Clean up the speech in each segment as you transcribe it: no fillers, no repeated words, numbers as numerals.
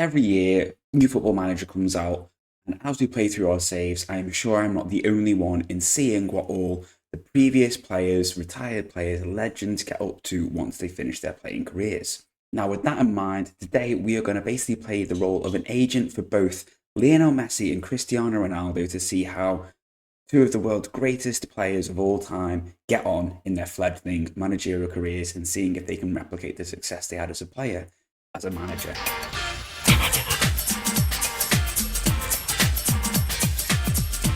every year, new football manager comes out, and as we play through our saves, I am sure I'm not the only one in seeing what all the previous players, retired players, legends get up to once they finish their playing careers. Now, with that in mind, today we are going to basically play the role of an agent for both Lionel Messi and Cristiano Ronaldo to see how two of the world's greatest players of all time get on in their fledgling managerial careers and seeing if they can replicate the success they had as a player as a manager.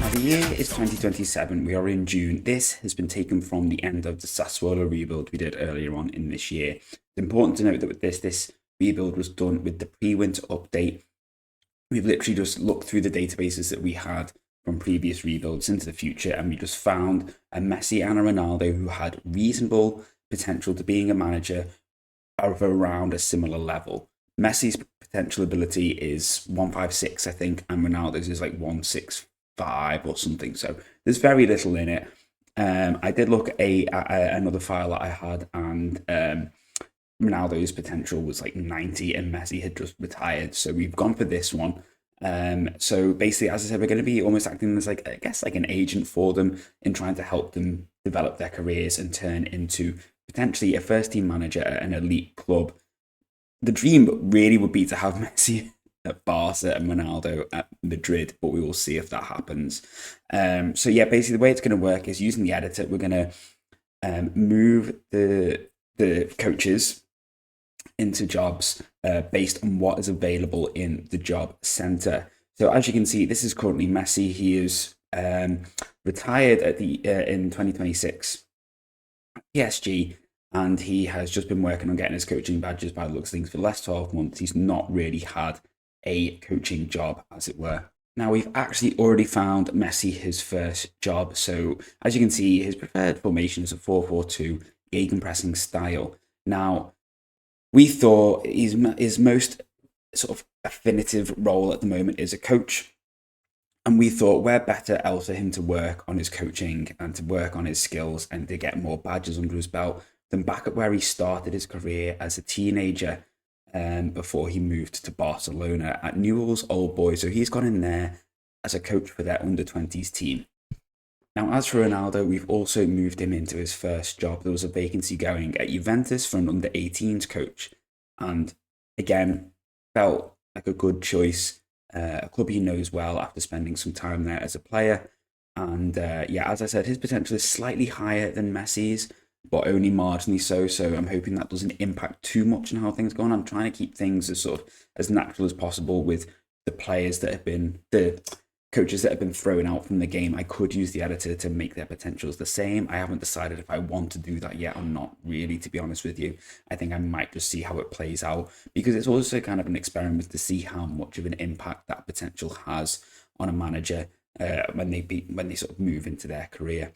Now, the year is 2027. We are in June. This has been taken from the end of the Sassuolo rebuild we did earlier on in this year. It's important to note that with this rebuild was done with the pre-winter update. We've literally just looked through the databases that we had from previous rebuilds into the future, and we just found a Messi and a Ronaldo who had reasonable potential to being a manager of around a similar level. Messi's potential ability is 156, I think, and Ronaldo's is like 165 or something. So there's very little in it. I did look at another file that I had, and Ronaldo's potential was like 90, and Messi had just retired. So we've gone for this one. So basically, as I said, we're going to be almost acting as like, I guess, like an agent for them in trying to help them develop their careers and turn into potentially a first team manager at an elite club. The dream really would be to have Messi at Barca and Ronaldo at Madrid, but we will see if that happens. So yeah, basically the way it's going to work is using the editor, we're going to move the coaches into jobs based on what is available in the job center. So as you can see, this is currently Messi. He is retired at the in 2026 PSG, and he has just been working on getting his coaching badges by the looks of things for the last 12 months. He's not really had a coaching job, as it were. Now, we've actually already found Messi his first job. So as you can see, his preferred formation is a 4-4-2 gegenpressing style. Now, we thought his most sort of definitive role at the moment is a coach. And we thought where better else for him to work on his coaching and to work on his skills and to get more badges under his belt than back at where he started his career as a teenager before he moved to Barcelona at Newell's Old Boys. So he's gone in there as a coach for their under-20s team. Now, as for Ronaldo, we've also moved him into his first job. There was a vacancy going at Juventus for an under-18s coach. And again, felt like a good choice. A club he knows well after spending some time there as a player. And yeah, as I said, his potential is slightly higher than Messi's, but only marginally so. So I'm hoping that doesn't impact too much on how things go on. I'm trying to keep things as sort of as natural as possible with the players that have been the coaches that have been thrown out from the game. I could use the editor to make their potentials the same. I haven't decided if I want to do that yet or not, really, to be honest with you. I think I might just see how it plays out, because it's also kind of an experiment to see how much of an impact that potential has on a manager when they sort of move into their career.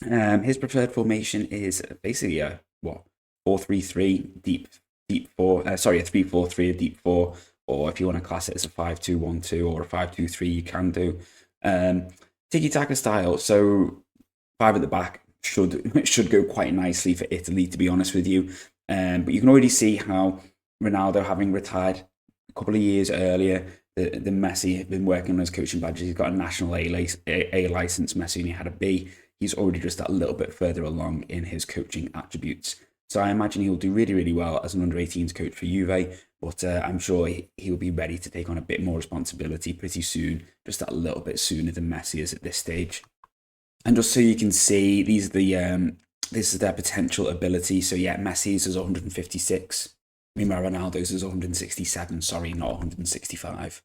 His preferred formation is basically a 4-3-3 deep four. A 3-4-3 a deep four, or if you want to class it as a 5-2-1-2 or a 5-2-3, you can do. Tiki-taka style, so 5 at the back should go quite nicely for Italy, to be honest with you. But you can already see how Ronaldo, having retired a couple of years earlier, the Messi had been working on his coaching badges. He's got a national A license. Messi only had a B. He's already just that little bit further along in his coaching attributes. So I imagine he'll do really, really well as an under-18s coach for Juve, but I'm sure he'll be ready to take on a bit more responsibility pretty soon, just that little bit sooner than Messi is at this stage. And just so you can see, this is their potential ability. So yeah, Messi's is 156. Meanwhile, Ronaldo's is 167, not 165.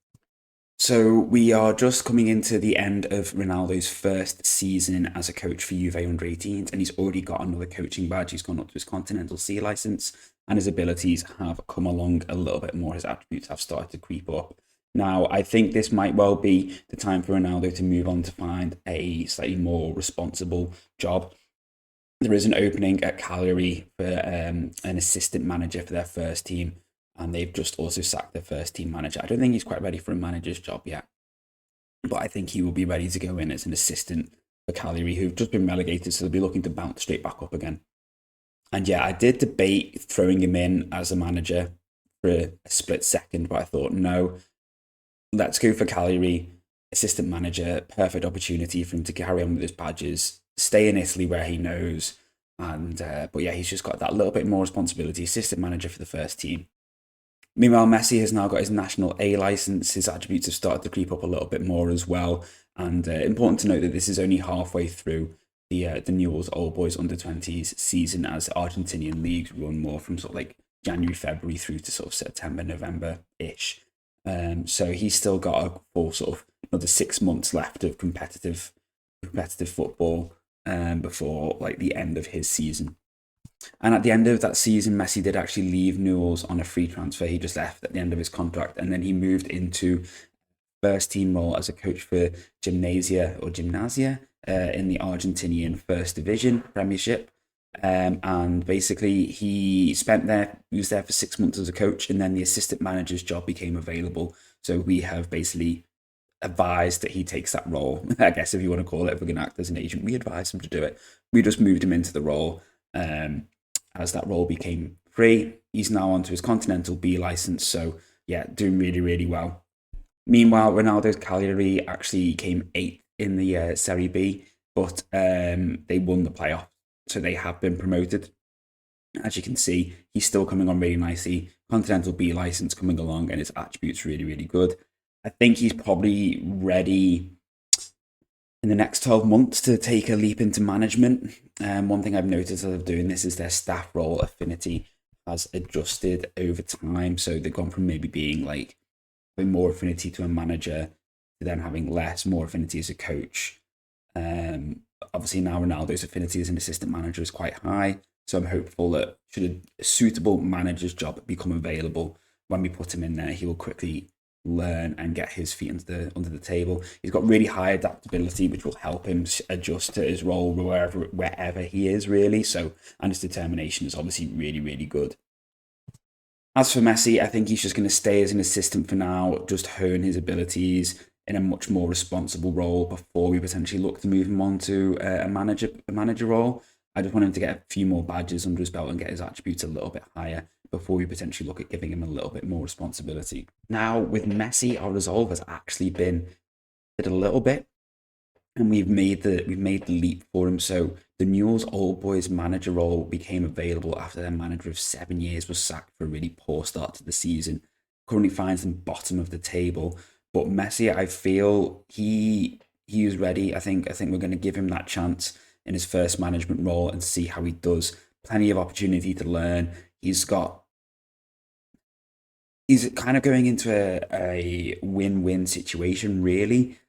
So we are just coming into the end of Ronaldo's first season as a coach for Juve under-18s, and he's already got another coaching badge. He's gone up to his Continental C license, and his abilities have come along a little bit more. His attributes have started to creep up. Now, I think this might well be the time for Ronaldo to move on to find a slightly more responsible job. There is an opening at Cagliari for an assistant manager for their first team, and they've just also sacked their first team manager. I don't think he's quite ready for a manager's job yet, but I think he will be ready to go in as an assistant for Cagliari, who've just been relegated, so they'll be looking to bounce straight back up again. And yeah, I did debate throwing him in as a manager for a split second, but I thought, no, let's go for Cagliari, assistant manager, perfect opportunity for him to carry on with his badges, stay in Italy where he knows. And but yeah, he's just got that little bit more responsibility, assistant manager for the first team. Meanwhile, Messi has now got his national A licence. His attributes have started to creep up a little bit more as well. And important to note that this is only halfway through the Newell's Old Boys under-20s season, as Argentinian leagues run more from sort of like January, February through to sort of September, November-ish. So he's still got a full sort of another 6 months left of competitive football before like the end of his season. And at the end of that season, Messi did actually leave Newell's on a free transfer. He just left at the end of his contract, and then he moved into first team role as a coach for Gimnasia in the Argentinian First Division Premiership. And basically he was there for 6 months as a coach, and then the assistant manager's job became available. So we have basically advised that he takes that role. I guess if you want to call it, if we're going to act as an agent, we advised him to do it. We just moved him into the role. As that role became free, he's now onto his Continental B license. So yeah, doing really, really well. Meanwhile, Ronaldo's Cagliari actually came 8th in the Serie B, but they won the playoff, so they have been promoted. As you can see, he's still coming on really nicely. Continental B license coming along, and his attributes really, really good. I think he's probably ready in the next 12 months to take a leap into management. One thing I've noticed as of doing this is their staff role affinity has adjusted over time. So they've gone from maybe being like having more affinity to a manager to then having more affinity as a coach. Obviously now Ronaldo's affinity as an assistant manager is quite high. So I'm hopeful that should a suitable manager's job become available, when we put him in there, he will quickly learn and get his feet under the table. He's got really high adaptability, which will help him adjust to his role wherever he is, really. So, and his determination is obviously really, really good. As for Messi, I think he's just going to stay as an assistant for now, just hone his abilities in a much more responsible role before we potentially look to move him on to a manager role. I just want him to get a few more badges under his belt and get his attributes a little bit higher before we potentially look at giving him a little bit more responsibility. Now, with Messi, our resolve has actually been a little bit, and we've made the leap for him. So the Newell's Old Boys manager role became available after their manager of 7 years was sacked for a really poor start to the season. Currently finds them bottom of the table, but Messi, I feel he is ready. I think we're going to give him that chance in his first management role and see how he does. Plenty of opportunity to learn. He's kind of going into a win-win situation, really.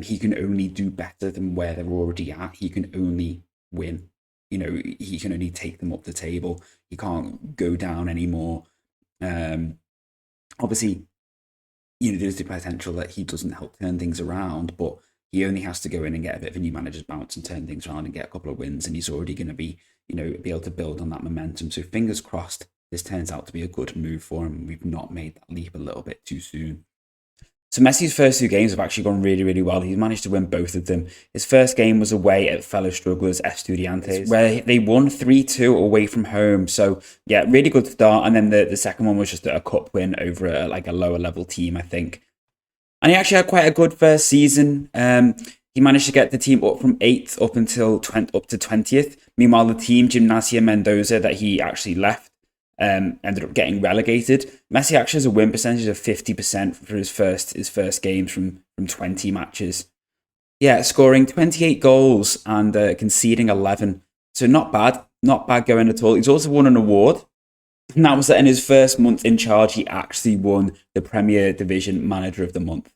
He can only do better than where they're already at. He can only win. He can only take them up the table. He can't go down anymore. Obviously, there's the potential that he doesn't help turn things around, but he only has to go in and get a bit of a new manager's bounce and turn things around and get a couple of wins, and he's already going to be able to build on that momentum. So fingers crossed this turns out to be a good move for him. We've not made that leap a little bit too soon. So Messi's first 2 games have actually gone really, really well. He's managed to win both of them. His first game was away at fellow strugglers Estudiantes, where they won 3-2 away from home. So yeah, really good start. And then the second one was just a cup win over a lower level team, I think. And he actually had quite a good first season. He managed to get the team up from 8th up to 20th. Meanwhile, the team, Gimnasia Mendoza, that he actually left, ended up getting relegated. Messi actually has a win percentage of 50% for his first games from 20 matches. Yeah, scoring 28 goals and conceding 11. So not bad going at all. He's also won an award. And that was that in his first month in charge, he actually won the Premier Division Manager of the Month.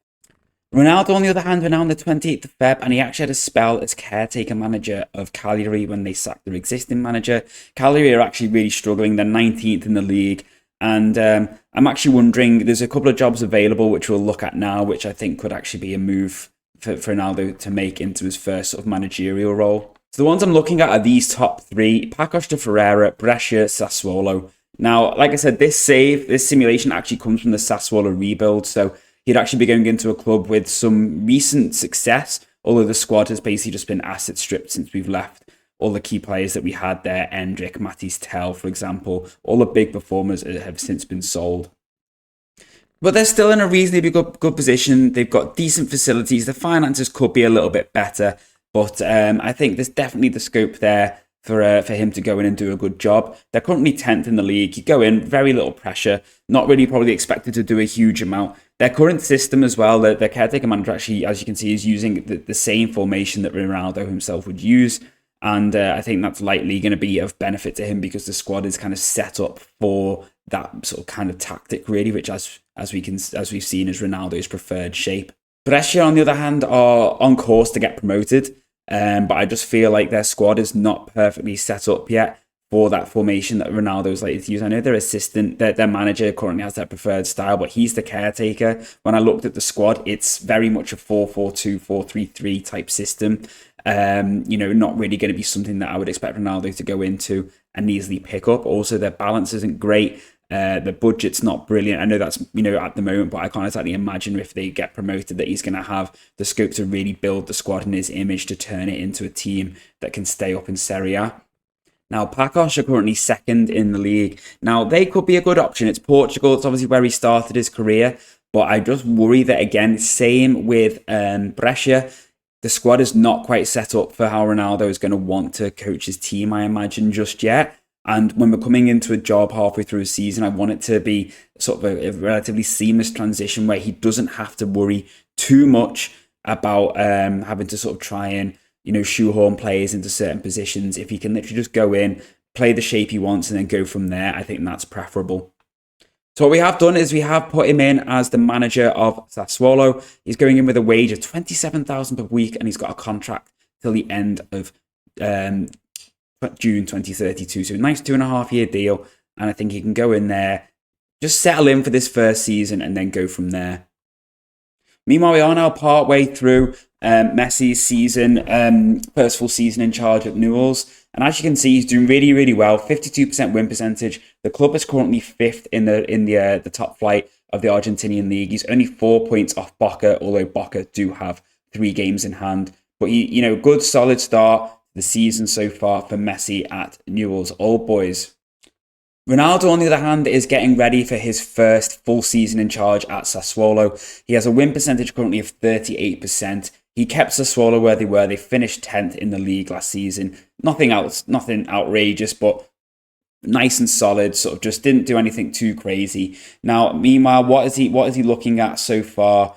Ronaldo, on the other hand, went now on the 28th of Feb, and he actually had a spell as caretaker manager of Cagliari when they sacked their existing manager. Cagliari are actually really struggling. They're 19th in the league. And I'm actually wondering, there's a couple of jobs available, which we'll look at now, which I think could actually be a move for Ronaldo to make into his first sort of managerial role. So the ones I'm looking at are these top 3: Pacos de Ferreira, Brescia, Sassuolo. Now, like I said, this simulation actually comes from the Sassuolo rebuild, so he'd actually be going into a club with some recent success, although the squad has basically just been asset stripped since we've left. all the key players that we had there, Endrick, Matisse Tell, for example, all the big performers have since been sold. But they're still in a reasonably good position. They've got decent facilities. The finances could be a little bit better, but I think there's definitely the scope there for him to go in and do a good job. They're currently 10th in the league. You go in, very little pressure, not really probably expected to do a huge amount. Their current system as well, their caretaker manager actually, as you can see, is using the same formation that Ronaldo himself would use. And I think that's likely going to be of benefit to him because the squad is kind of set up for that sort of kind of tactic, really, which as we've seen is Ronaldo's preferred shape. Brescia, on the other hand, are on course to get promoted, but I just feel like their squad is not perfectly set up yet for that formation that Ronaldo's likely to use. I know their manager currently has their preferred style, but he's the caretaker. When I looked at the squad, it's very much a 4-4-2, 4-3-3 type system. Not really going to be something that I would expect Ronaldo to go into and easily pick up. Also, their balance isn't great. The budget's not brilliant. I know that's, at the moment, but I can't exactly imagine if they get promoted that he's going to have the scope to really build the squad and his image to turn it into a team that can stay up in Serie A. Now, Pacos are currently second in the league. Now, they could be a good option. It's Portugal. It's obviously where he started his career. But I just worry that, again, same with Brescia. The squad is not quite set up for how Ronaldo is going to want to coach his team, I imagine, just yet. And when we're coming into a job halfway through a season, I want it to be sort of a relatively seamless transition where he doesn't have to worry too much about having to sort of try and, shoehorn players into certain positions. If he can literally just go in, play the shape he wants, and then go from there, I think that's preferable. So what we have done is we have put him in as the manager of Sassuolo. He's going in with a wage of $27,000 per week, and he's got a contract till the end of June 2032. So a nice 2.5-year deal, and I think he can go in there, just settle in for this first season, and then go from there. Meanwhile, we are now part way through Messi's season, first full season in charge at Newell's. And as you can see, he's doing really, really well. 52% win percentage. The club is currently 5th in the top flight of the Argentinian league. He's only 4 points off Boca, although Boca do have 3 games in hand. But good solid start to the season so far for Messi at Newell's Old Boys. Ronaldo, on the other hand, is getting ready for his first full season in charge at Sassuolo. He has a win percentage currently of 38%. He kept Sassuolo where they were. They finished 10th in the league last season. Nothing outrageous, but nice and solid. Sort of just didn't do anything too crazy. Now, meanwhile, what is he looking at so far?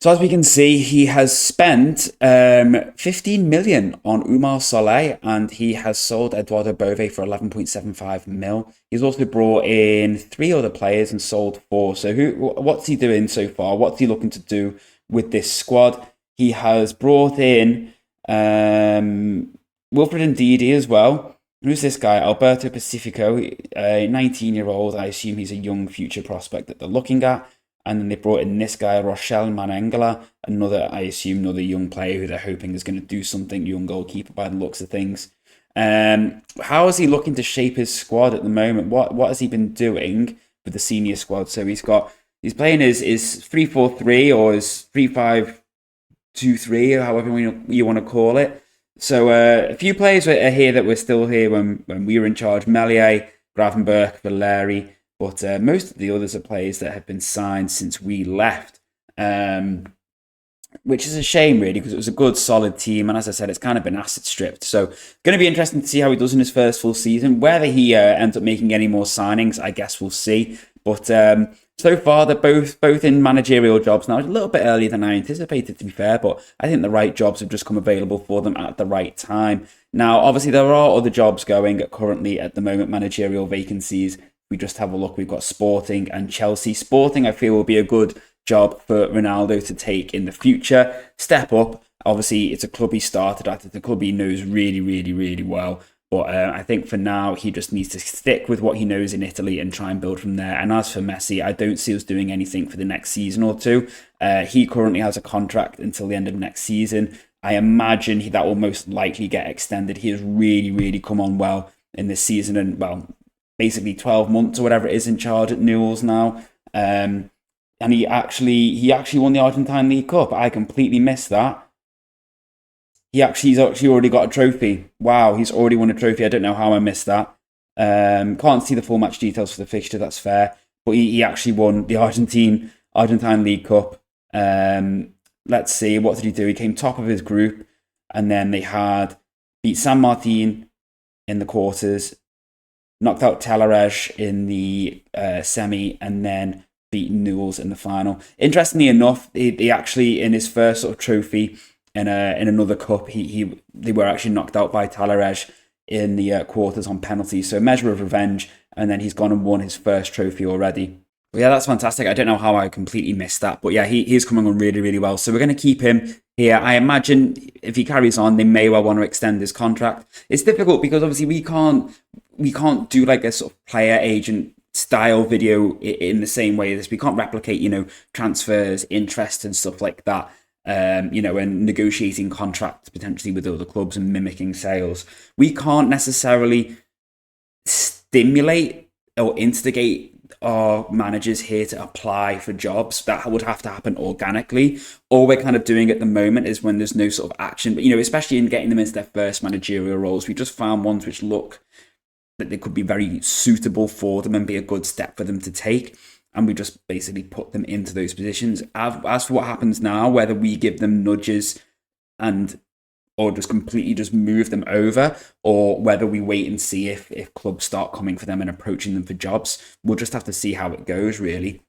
So as we can see, he has spent 15 million on Umar Solé, and he has sold Eduardo Bove for 11.75 mil. He's also brought in 3 other players and sold 4. So what's he doing so far? What's he looking to do with this squad? He has brought in Wilfred Ndidi as well. Who's this guy? Alberto Pacifico, a 19-year-old. I assume he's a young future prospect that they're looking at. And then they brought in this guy, Rochelle Manengala, another young player who they're hoping is going to do something, young goalkeeper by the looks of things. How is he looking to shape his squad at the moment? What has he been doing with the senior squad? So he's playing his 3-4-3 or his 3-5-2-3, or however you want to call it. So a few players are here that were still here when we were in charge. Melier, Gravenberch, Valeri. But most of the others are players that have been signed since we left, which is a shame, really, because it was a good, solid team. And as I said, it's kind of been asset stripped. So going to be interesting to see how he does in his first full season. Whether he ends up making any more signings, I guess we'll see. But so far, they're both in managerial jobs now. A little bit earlier than I anticipated, to be fair. But I think the right jobs have just come available for them at the right time. Now, obviously, there are other jobs going currently at the moment, managerial vacancies. We just have a look. We've got Sporting and Chelsea. Sporting, I feel, will be a good job for Ronaldo to take in the future. Step up. Obviously, it's a club he started at. It's a club he knows really, really, really well. But I think for now, he just needs to stick with what he knows in Italy and try and build from there. And as for Messi, I don't see us doing anything for the next season or two. He currently has a contract until the end of next season. I imagine that will most likely get extended. He has really, really come on well in this season and, basically 12 months or whatever it is in charge at Newell's now. And he actually won the Argentine League Cup. I completely missed that. He's actually already got a trophy. Wow, he's already won a trophy. I don't know how I missed that. Can't see the full match details for the fixture. That's fair, but he actually won the Argentine League Cup. Let's see, what did he do? He came top of his group, and then they had beat San Martin in the quarters, knocked out Telerej in the semi, and then beat Newell's in the final. Interestingly enough, he actually, in his first sort of trophy in another cup, they were actually knocked out by Telerej in the quarters on penalties. So a measure of revenge, and then he's gone and won his first trophy already. But yeah, that's fantastic. I don't know how I completely missed that, but yeah, he's coming on really, really well. So we're going to keep him here. I imagine if he carries on, they may well want to extend his contract. It's difficult because obviously we can't do like a sort of player agent style video in the same way as we can't replicate, transfers, interest and stuff like that. And negotiating contracts potentially with other clubs and mimicking sales. We can't necessarily stimulate or instigate our managers here to apply for jobs. That would have to happen organically. All we're kind of doing at the moment is when there's no sort of action, but especially in getting them into their first managerial roles, we just found ones which look that they could be very suitable for them and be a good step for them to take. And we just basically put them into those positions. As for what happens now, whether we give them nudges or just completely just move them over, or whether we wait and see if clubs start coming for them and approaching them for jobs, we'll just have to see how it goes, really.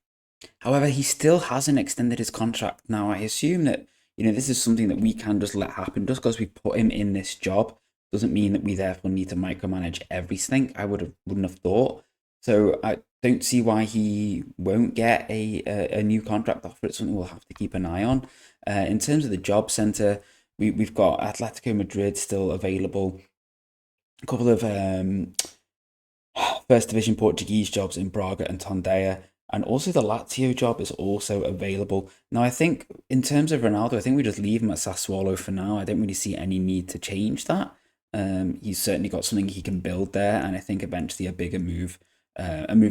However, he still hasn't extended his contract. Now, I assume that this is something that we can just let happen. Just because we put him in this job doesn't mean that we therefore need to micromanage everything. I wouldn't have thought. So I don't see why he won't get a new contract offer. It's something we'll have to keep an eye on. In terms of the job centre, we've got Atletico Madrid still available. A couple of First Division Portuguese jobs in Braga and Tondela. And also the Lazio job is also available. Now, I think in terms of Ronaldo, I think we just leave him at Sassuolo for now. I don't really see any need to change that. He's certainly got something he can build there. And I think eventually a move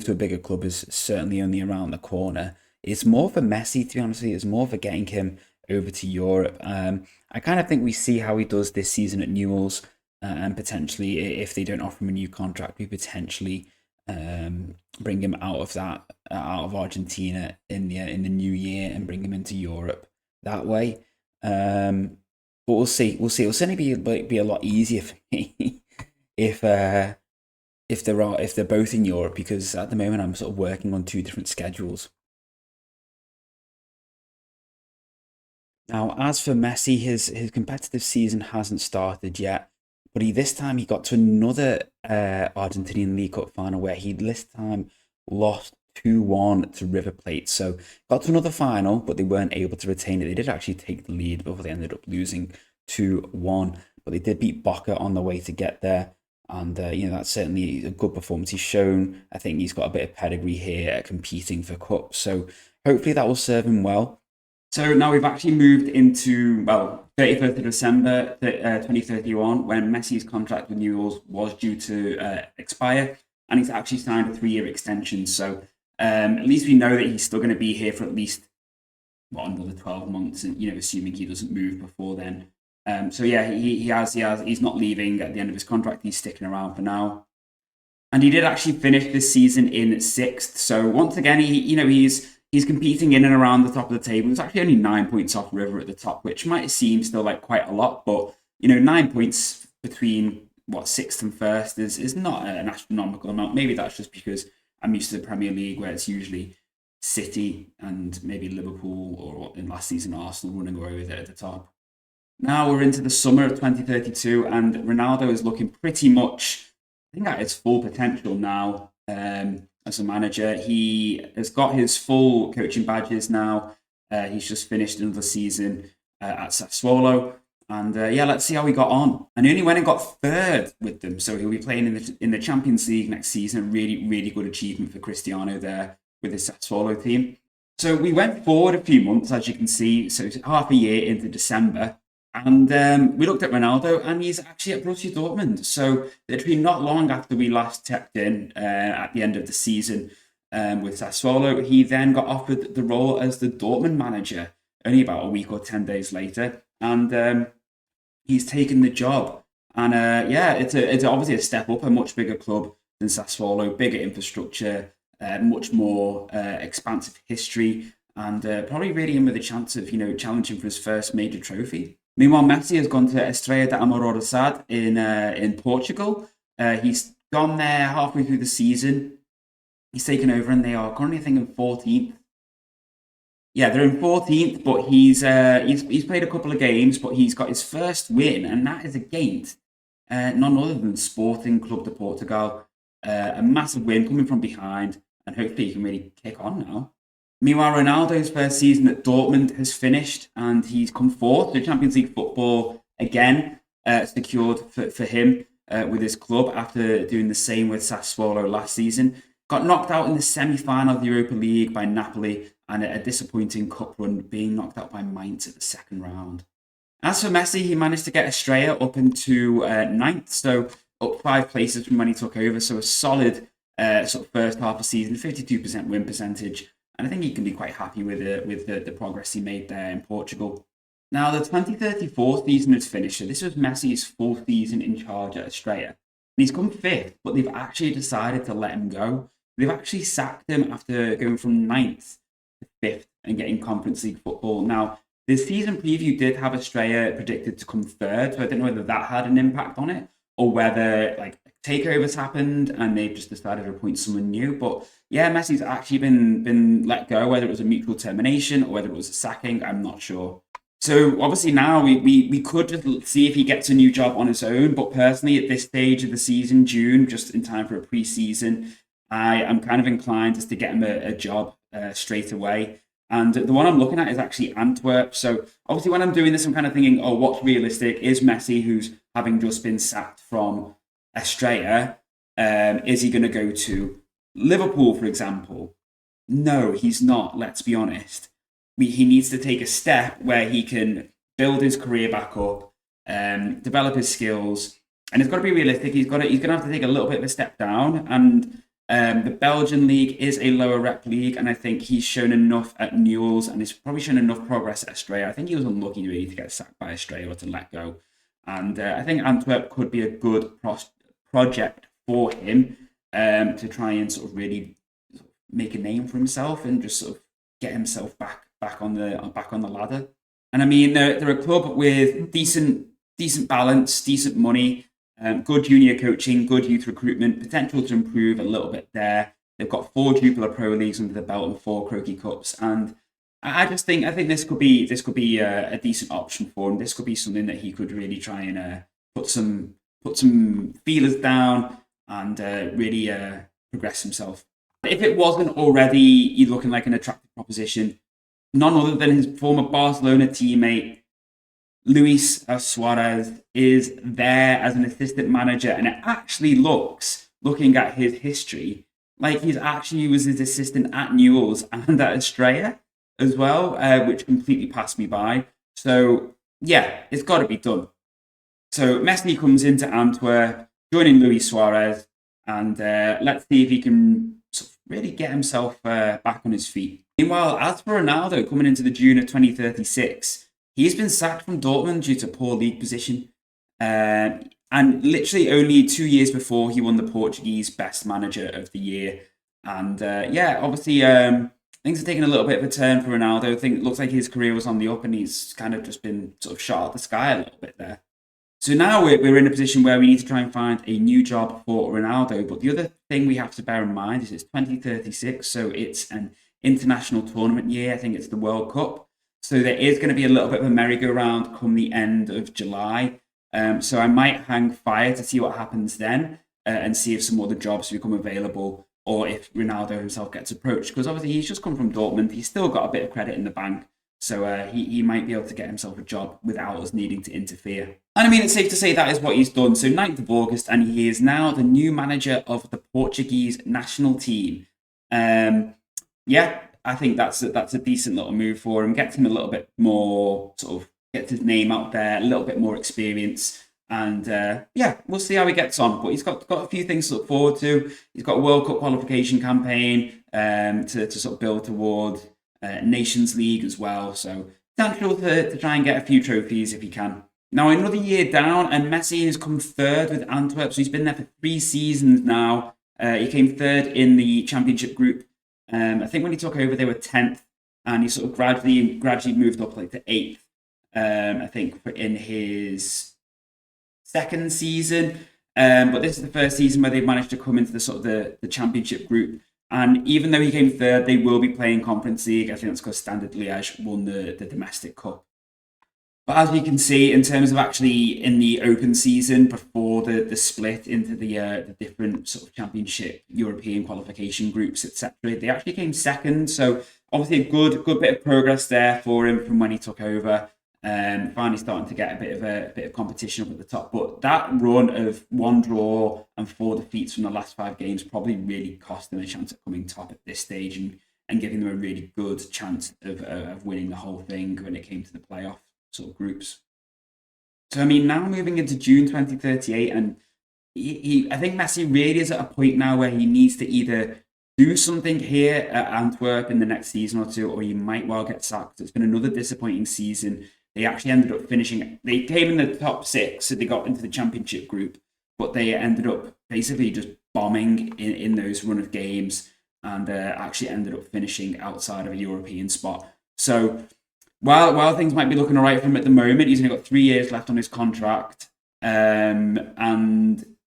to a bigger club is certainly only around the corner. It's more for Messi, to be honest with you. It's more for getting him over to Europe. I kind of think we see how he does this season at Newell's, and potentially, if they don't offer him a new contract, we potentially bring him out of Argentina in the new year and bring him into Europe that way. But we'll see. We'll see. It'll certainly be a lot easier for me if they're both in Europe, because at the moment I'm sort of working on two different schedules. Now, as for Messi, his competitive season hasn't started yet, but this time he got to another Argentinian League Cup final where he this time lost 2-1 to River Plate. So got to another final, but they weren't able to retain it. They did actually take the lead before they ended up losing 2-1, but they did beat Boca on the way to get there. And, that's certainly a good performance he's shown. I think he's got a bit of pedigree here at competing for cups. So hopefully that will serve him well. So now we've actually moved into, 31st of December 2031, when Messi's contract with Newell's was due to expire, and he's actually signed a 3-year extension. So at least we know that he's still going to be here for at least another 12 months, and assuming he doesn't move before then. So yeah, he's not leaving at the end of his contract. He's sticking around for now. And he did actually finish this season in 6th. So once again, he's competing in and around the top of the table. It's actually only 9 points off River at the top, which might seem still like quite a lot, but 9 points between 6th and 1st is not an astronomical amount. Maybe that's just because I'm used to the Premier League, where it's usually City and maybe Liverpool, or in last season Arsenal, running away with it at the top. Now we're into the summer of 2032, and Ronaldo is looking pretty much, I think, at his full potential now. As a manager, he has got his full coaching badges now. He's just finished another season at Sassuolo, and let's see how he got on. And he only went and got 3rd with them, so he'll be playing in the Champions League next season. Really, really good achievement for Cristiano there with his Sassuolo team. So we went forward a few months, as you can see, so half a year into December. And we looked at Ronaldo, and he's actually at Borussia Dortmund. So literally not long after we last checked in at the end of the season with Sassuolo, he then got offered the role as the Dortmund manager only about a week or 10 days later. And he's taken the job. And yeah, it's obviously a step up, a much bigger club than Sassuolo, bigger infrastructure, much more expansive history, and probably really in with a chance of challenging for his first major trophy. Meanwhile, Messi has gone to Estrela da Amoreira in Portugal. He's gone there halfway through the season. He's taken over, and they are currently, I think, in 14th. Yeah, they're in 14th, but he's played a couple of games, but he's got his first win, and that is against none other than Sporting Club de Portugal. A massive win coming from behind, and hopefully he can really kick on now. Meanwhile, Ronaldo's first season at Dortmund has finished, and he's come fourth to Champions League football again, secured for him with his club after doing the same with Sassuolo last season. Got knocked out in the semi-final of the Europa League by Napoli, and a disappointing cup run, being knocked out by Mainz at the second round. As for Messi, he managed to get Estrella up into ninth, so up 5 places from when he took over. So a solid sort of first half of season, 52% win percentage, and I think he can be quite happy with the progress he made there in Portugal. Now, the 2034 season has finished, so this was Messi's fourth season in charge at Estrella. And he's come fifth, but they've actually decided to let him go. They've actually sacked him after going from ninth to fifth and getting Conference League football. Now, the season preview did have Estrella predicted to come third, so I don't know whether that had an impact on it or whether like takeovers happened and they've just decided to appoint someone new. But yeah, Messi's actually been let go, whether it was a mutual termination or whether it was a sacking, I'm not sure. So obviously now we could just see if he gets a new job on his own. But personally, at this stage of the season, June, just in time for a pre-season, I am kind of inclined just to get him a job straight away. And the one I'm looking at is actually Antwerp. So obviously when I'm doing this, I'm kind of thinking, oh, what's realistic? Is Messi, who's having just been sacked from Estrella, is he going to go to Liverpool, for example? No, he's not, let's be honest. He needs to take a step where he can build his career back up, develop his skills, and it's got to be realistic. He's going to have to take a little bit of a step down, and the Belgian league is a lower rep league, and I think he's shown enough at Newell's, and he's probably shown enough progress at Estrella. I think he was unlucky really to get sacked by Estrella or to let go, and I think Antwerp could be a good project for him to try and sort of really make a name for himself and just sort of get himself back on the ladder. And I mean, they're a club with decent balance, decent money. Good junior coaching, good youth recruitment, potential to improve a little bit there. They've got 4 Jupiler Pro Leagues under the belt and 4 Croquis Cups, and I think this could be a decent option for him. This could be something that he could really try and put some feelers down and really progress himself. If it wasn't already looking like an attractive proposition, none other than his former Barcelona teammate Luis Suarez is there as an assistant manager, and it actually looking at his history, like he's actually was his assistant at Newell's and at Estrella as well, which completely passed me by. So yeah, it's got to be done. So Messi comes into Antwerp, joining Luis Suarez, and let's see if he can sort of really get himself back on his feet. Meanwhile, as for Ronaldo coming into the June of 2036, he's been sacked from Dortmund due to poor league position. And literally only 2 years before, he won the Portuguese Best Manager of the Year. And yeah, obviously, things are taking a little bit of a turn for Ronaldo. I think it looks like his career was on the up and he's kind of just been sort of shot at the sky a little bit there. So now we're in a position where we need to try and find a new job for Ronaldo. But the other thing we have to bear in mind is it's 2036, so it's an international tournament year. I think it's the World Cup. So there is going to be a little bit of a merry-go-round come the end of July. So I might hang fire to see what happens then and see if some other jobs become available or if Ronaldo himself gets approached. Because obviously he's just come from Dortmund. He's still got a bit of credit in the bank. So he might be able to get himself a job without us needing to interfere. And I mean, it's safe to say that is what he's done. So 9th of August, and he is now the new manager of the Portuguese national team. Yeah, I think that's a decent little move for him. Gets him a little bit more, sort of, gets his name out there, a little bit more experience. And yeah, we'll see how he gets on. But he's got a few things to look forward to. He's got a World Cup qualification campaign to sort of build toward. Nations League as well, so potential to try and get a few trophies if he can. Now another year down, and Messi has come third with Antwerp, so he's been there for 3 seasons now. He came third in the Championship group. I think when he took over, they were 10th, and he sort of gradually moved up like to 8th. I think in his second season. But this is the first season where they've managed to come into the sort of the Championship group. And even though he came third, they will be playing Conference League. I think that's because Standard Liège won the domestic cup. But as you can see, in terms of actually in the open season before the split into the different sort of championship European qualification groups, etc., they actually came second. So obviously a good bit of progress there for him from when he took over. Finally starting to get a bit of competition up at the top. But that run of 1 draw and 4 defeats from the last 5 games probably really cost them a chance of coming top at this stage and giving them a really good chance of winning the whole thing when it came to the playoff sort of groups. So I mean, now moving into June 2038, and I think Messi really is at a point now where he needs to either do something here at Antwerp in the next season or two, or he might well get sacked. It's been another disappointing season. They actually ended up finishing. They came in the top 6, so they got into the Championship group, but they ended up basically just bombing in those run of games, and actually ended up finishing outside of a European spot. So while things might be looking all right for him at the moment, he's only got 3 years left on his contract. And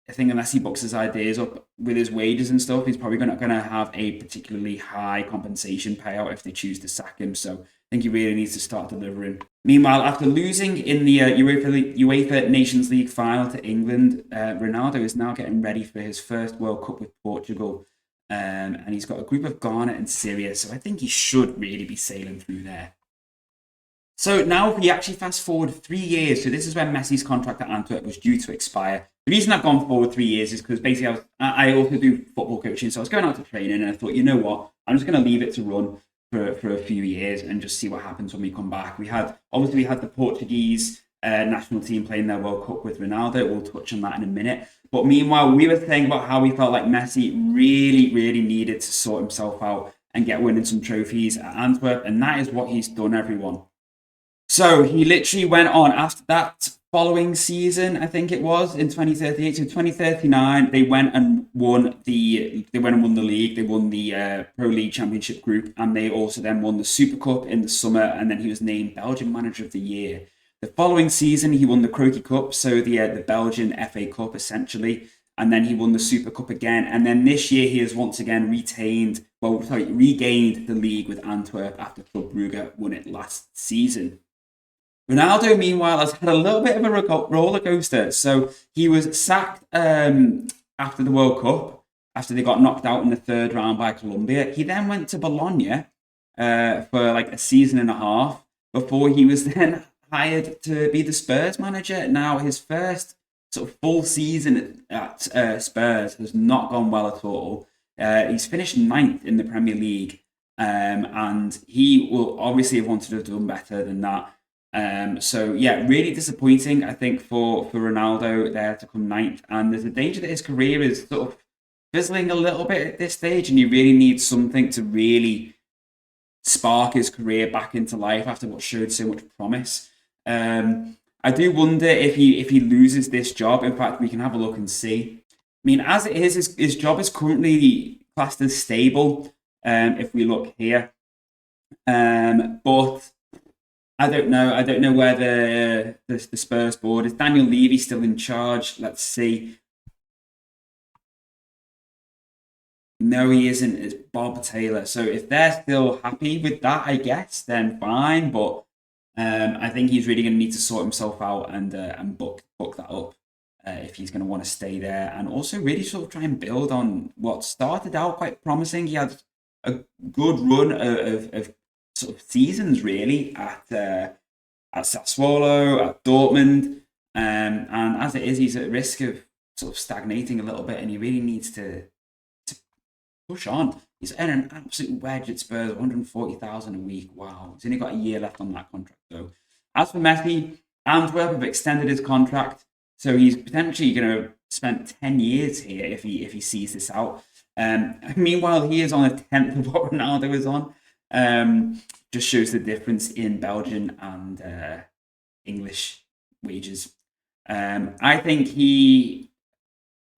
I think unless he books his ideas up with his wages and stuff, he's probably not going to have a particularly high compensation payout if they choose to sack him. So I think he really needs to start delivering. Meanwhile, after losing in the UEFA Nations League final to England, Ronaldo is now getting ready for his first World Cup with Portugal. And he's got a group of Ghana and Syria, so I think he should really be sailing through there. So now if we actually fast forward 3 years, so this is when Messi's contract at Antwerp was due to expire. The reason I've gone forward 3 years is because basically I also do football coaching, so I was going out to training and I thought, you know what, I'm just going to leave it to run for a few years and just see what happens when we come back. We had the Portuguese national team playing their World Cup with Ronaldo. We'll touch on that in a minute. But meanwhile, we were saying about how we felt like Messi really, really needed to sort himself out and get winning some trophies at Antwerp, and that is what he's done, everyone. So he literally went on after that following season, I think it was, in 2038 to 2039. They went and won the league. They won the Pro League Championship group, and they also then won the Super Cup in the summer. And then he was named Belgian Manager of the Year. The following season, he won the Croquis Cup, so the Belgian FA Cup essentially, and then he won the Super Cup again. And then this year, he has once again regained the league with Antwerp after Club Brugge won it last season. Ronaldo, meanwhile, has had a little bit of a roller coaster. So he was sacked after the World Cup, after they got knocked out in the 3rd round by Colombia. He then went to Bologna for like a season and a half before he was then hired to be the Spurs manager. Now, his first sort of full season at Spurs has not gone well at all. He's finished 9th in the Premier League, and he will obviously have wanted to have done better than that. So yeah, really disappointing, I think, for Ronaldo there to come 9th. And there's a danger that his career is sort of fizzling a little bit at this stage, and he really needs something to really spark his career back into life after what showed so much promise. I do wonder if he loses this job. In fact, we can have a look and see. I mean, as it is, his job is currently classed as stable. If we look here, but I don't know. I don't know where the Spurs board is. Daniel Levy still in charge? Let's see. No, he isn't. It's Bob Taylor. So if they're still happy with that, I guess, then fine. But I think he's really going to need to sort himself out and book that up if he's going to want to stay there, and also really sort of try and build on what started out quite promising. He had a good run of sort of seasons really at Sassuolo, at Dortmund, and as it is, he's at risk of sort of stagnating a little bit, and he really needs to push on. He's earning an absolute wedge at Spurs, 140,000 a week. Wow, he's only got a year left on that contract though. As for Messi, Antwerp have extended his contract, so he's potentially going to spend 10 years here if he sees this out. Meanwhile, he is on a tenth of what Ronaldo is on. Just shows the difference in Belgian and English wages. I think he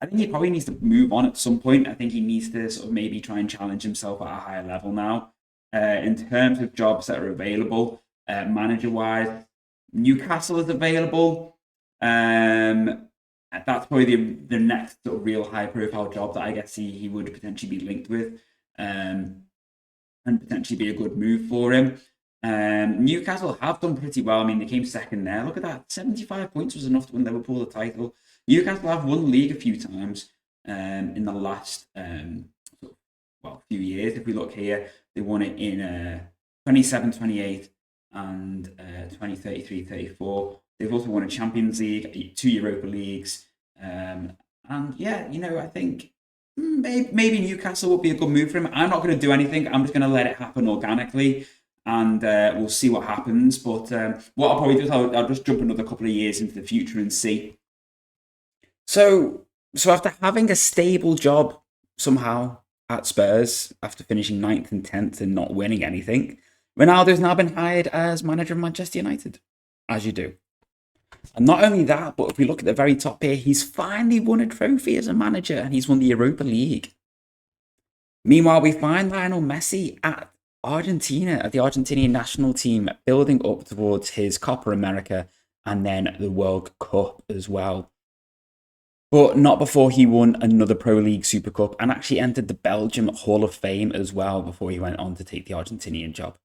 probably needs to move on at some point. I think he needs to sort of maybe try and challenge himself at a higher level now. In terms of jobs that are available, manager wise, Newcastle is available. That's probably the next sort of real high profile job that I guess he would potentially be linked with, and potentially be a good move for him. Newcastle have done pretty well. I mean, they came second there. Look at that. 75 points was enough to win Liverpool the title. Newcastle have won the league a few times in the last few years. If we look here, they won it in 27, 28 and 20, 33, 34. They've also won a Champions League, 2 Europa Leagues. And yeah, I think maybe Newcastle would be a good move for him. I'm not going to do anything. I'm just going to let it happen organically, and we'll see what happens. But what I'll probably do is I'll just jump another couple of years into the future and see. So after having a stable job somehow at Spurs, after finishing 9th and 10th and not winning anything, Ronaldo's now been hired as manager of Manchester United, as you do. And not only that, but if we look at the very top here, he's finally won a trophy as a manager, and he's won the Europa League. Meanwhile, we find Lionel Messi at Argentina, at the Argentinian national team, building up towards his Copa America and then the World Cup as well. But not before he won another Pro League Super Cup and actually entered the Belgium Hall of Fame as well before he went on to take the Argentinian job.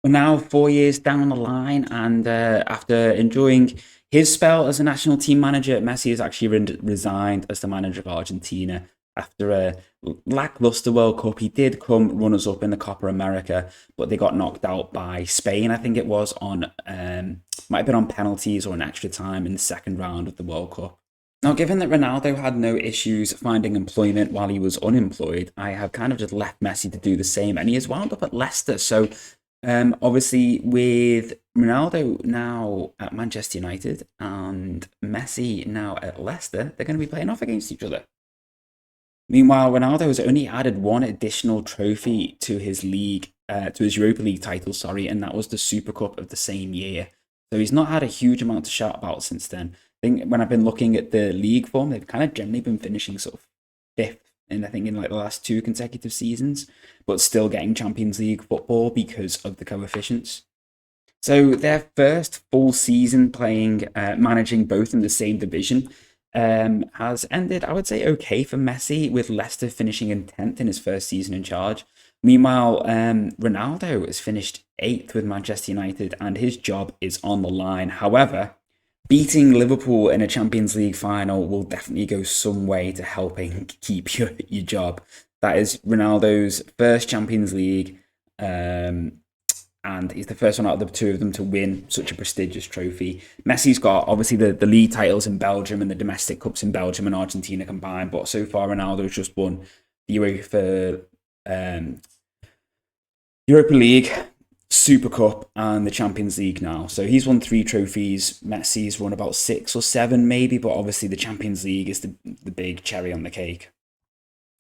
We're now 4 years down the line, and after enjoying his spell as a national team manager, Messi has actually resigned as the manager of Argentina after a lackluster World Cup. He did come runners-up in the Copa America, but they got knocked out by Spain, I think it was, might have been on penalties or an extra time in the second round of the World Cup. Now, given that Ronaldo had no issues finding employment while he was unemployed, I have kind of just left Messi to do the same, and he has wound up at Leicester. So, obviously, with Ronaldo now at Manchester United and Messi now at Leicester, they're going to be playing off against each other. Meanwhile, Ronaldo has only added one additional trophy to his Europa League title, and that was the Super Cup of the same year. So he's not had a huge amount to shout about since then. I think when I've been looking at the league form, they've kind of generally been finishing sort of fifth, and I think in like the last 2 consecutive seasons, but still getting Champions League football because of the coefficients. So their first full season playing, managing both in the same division, has ended, I would say, okay for Messi, with Leicester finishing in 10th in his first season in charge. Meanwhile, Ronaldo has finished 8th with Manchester United, and his job is on the line. However, beating Liverpool in a Champions League final will definitely go some way to helping keep your job. That is Ronaldo's first Champions League, and he's the first one out of the 2 of them to win such a prestigious trophy. Messi's got obviously the league titles in Belgium and the domestic cups in Belgium and Argentina combined, but so far Ronaldo's just won the Europa League, Super Cup and the Champions League now. So he's won 3 trophies. Messi's won about 6 or 7 maybe, but obviously the Champions League is the big cherry on the cake.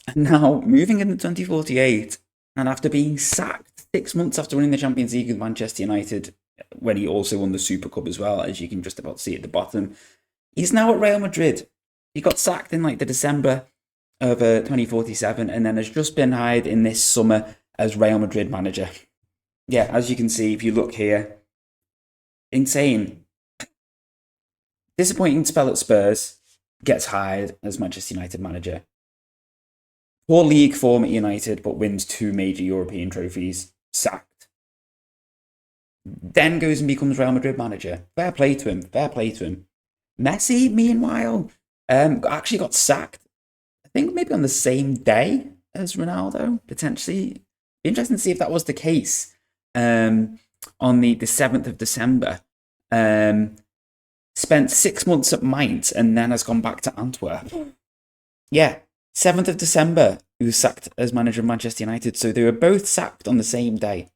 And now, moving into 2048, and after being sacked 6 months after winning the Champions League with Manchester United, when he also won the Super Cup as well, as you can just about see at the bottom, he's now at Real Madrid. He got sacked in like the December of 2047 and then has just been hired in this summer as Real Madrid manager. Yeah, as you can see, if you look here, insane. Disappointing spell at Spurs, gets hired as Manchester United manager. Poor league form at United, but wins 2 major European trophies, sacked. Then goes and becomes Real Madrid manager. Fair play to him. Messi, meanwhile, actually got sacked, I think maybe on the same day as Ronaldo, potentially. Interesting to see if that was the case. On the 7th of December, spent 6 months at Mainz and then has gone back to Antwerp. Yeah, 7th of December, he was sacked as manager of Manchester United. So they were both sacked on the same day.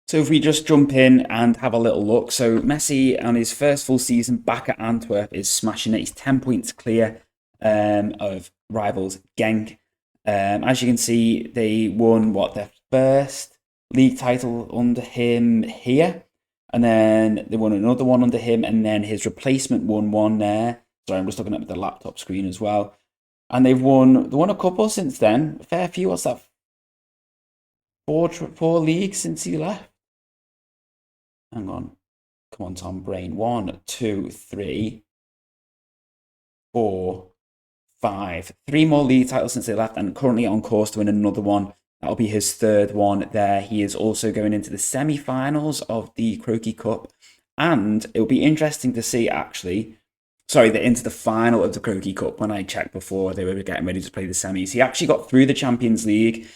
So if we just jump in and have a little look. So Messi, on his first full season back at Antwerp, is smashing it. He's 10 points clear of rivals Genk. As you can see, they won their first league title under him here. And then they won another one under him, and then his replacement won one there. Sorry, I'm just looking at the laptop screen as well. And they won a couple since then. A fair few. What's that? Four leagues since he left. Hang on. Come on, Tom. Brain. One, two, three, four, five. Three more league titles since they left, and currently on course to win another one. That'll be his third one there. He is also going into the semi-finals of the Croquis Cup, and it'll be interesting to see actually. Sorry, they're into the final of the Croquis Cup. When I checked before, they were getting ready to play the semis. He actually got through the Champions League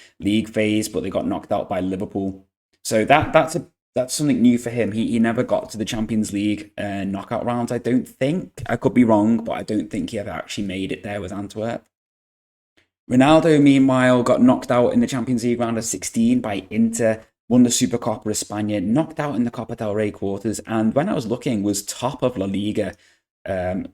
phase, but they got knocked out by Liverpool. So that's something new for him. He never got to the Champions League knockout rounds, I don't think. I could be wrong, but I don't think he ever actually made it there with Antwerp. Ronaldo, meanwhile, got knocked out in the Champions League round of 16 by Inter, won the Supercopa España, knocked out in the Copa del Rey quarters, and when I was looking, was top of La Liga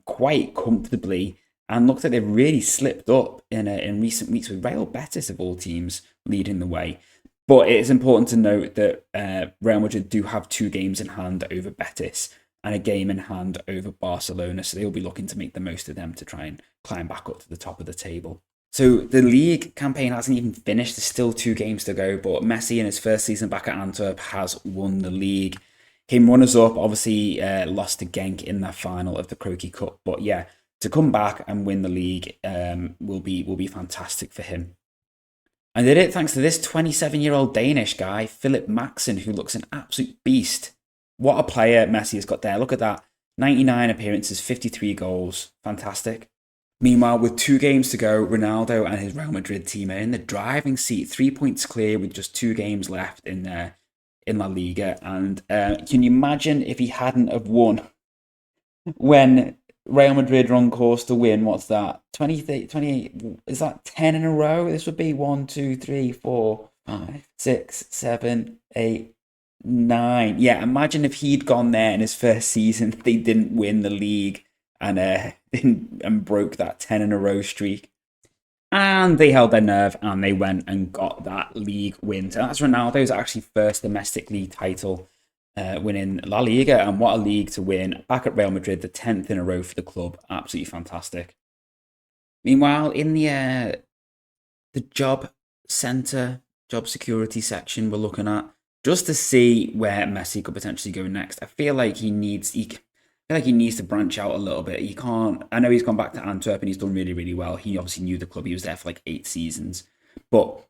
quite comfortably, and looked like they've really slipped up in recent weeks with Real Betis, of all teams, leading the way. But it is important to note that Real Madrid do have 2 games in hand over Betis and a game in hand over Barcelona, so they'll be looking to make the most of them to try and climb back up to the top of the table. So the league campaign hasn't even finished. There's still 2 games to go, but Messi in his first season back at Antwerp has won the league. Him runners up, obviously lost to Genk in the final of the Croquis Cup, but yeah, to come back and win the league will be fantastic for him. And did it thanks to this 27-year-old Danish guy, Philip Maxson, who looks an absolute beast. What a player Messi has got there. Look at that. 99 appearances, 53 goals. Fantastic. Meanwhile, with 2 games to go, Ronaldo and his Real Madrid team are in the driving seat, 3 points clear with just 2 games left in La Liga. And can you imagine if he hadn't have won when Real Madrid are on course to win? What's that? 28, is that 10 in a row? This would be 1, 2, 3, 4, 5, 6, 7, 8, 9. Yeah, imagine if he'd gone there in his first season, they didn't win the league and and broke that 10 in a row streak. And they held their nerve and they went and got that league win. So that's Ronaldo's actually first domestic league title, winning La Liga. And what a league to win. Back at Real Madrid, the 10th in a row for the club. Absolutely fantastic. Meanwhile, in the job centre, job security section, we're looking at just to see where Messi could potentially go next. I feel like he needs to branch out a little bit. He can't. I know he's gone back to Antwerp and he's done really, really well. He obviously knew the club. He was there for like 8 seasons. But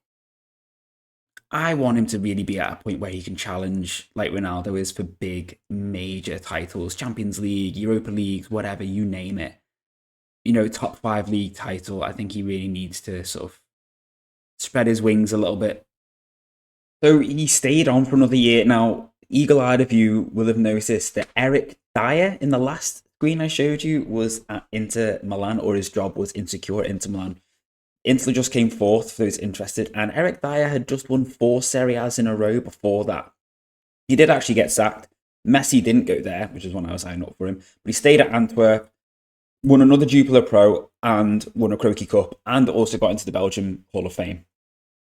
I want him to really be at a point where he can challenge, like Ronaldo is, for big, major titles. Champions League, Europa Leagues, whatever, you name it. Top 5 league title. I think he really needs to sort of spread his wings a little bit. So he stayed on for another year. Now, eagle-eyed of you will have noticed that Eric Dyer in the last screen I showed you was at Inter Milan, or his job was insecure at Inter Milan. Inter just came fourth for those interested, and Eric Dyer had just won 4 Serie A's in a row before that. He did actually get sacked. Messi didn't go there, which is when I was signing up for him, but he stayed at Antwerp, won another Jupiler Pro, and won a Croquis Cup, and also got into the Belgium Hall of Fame.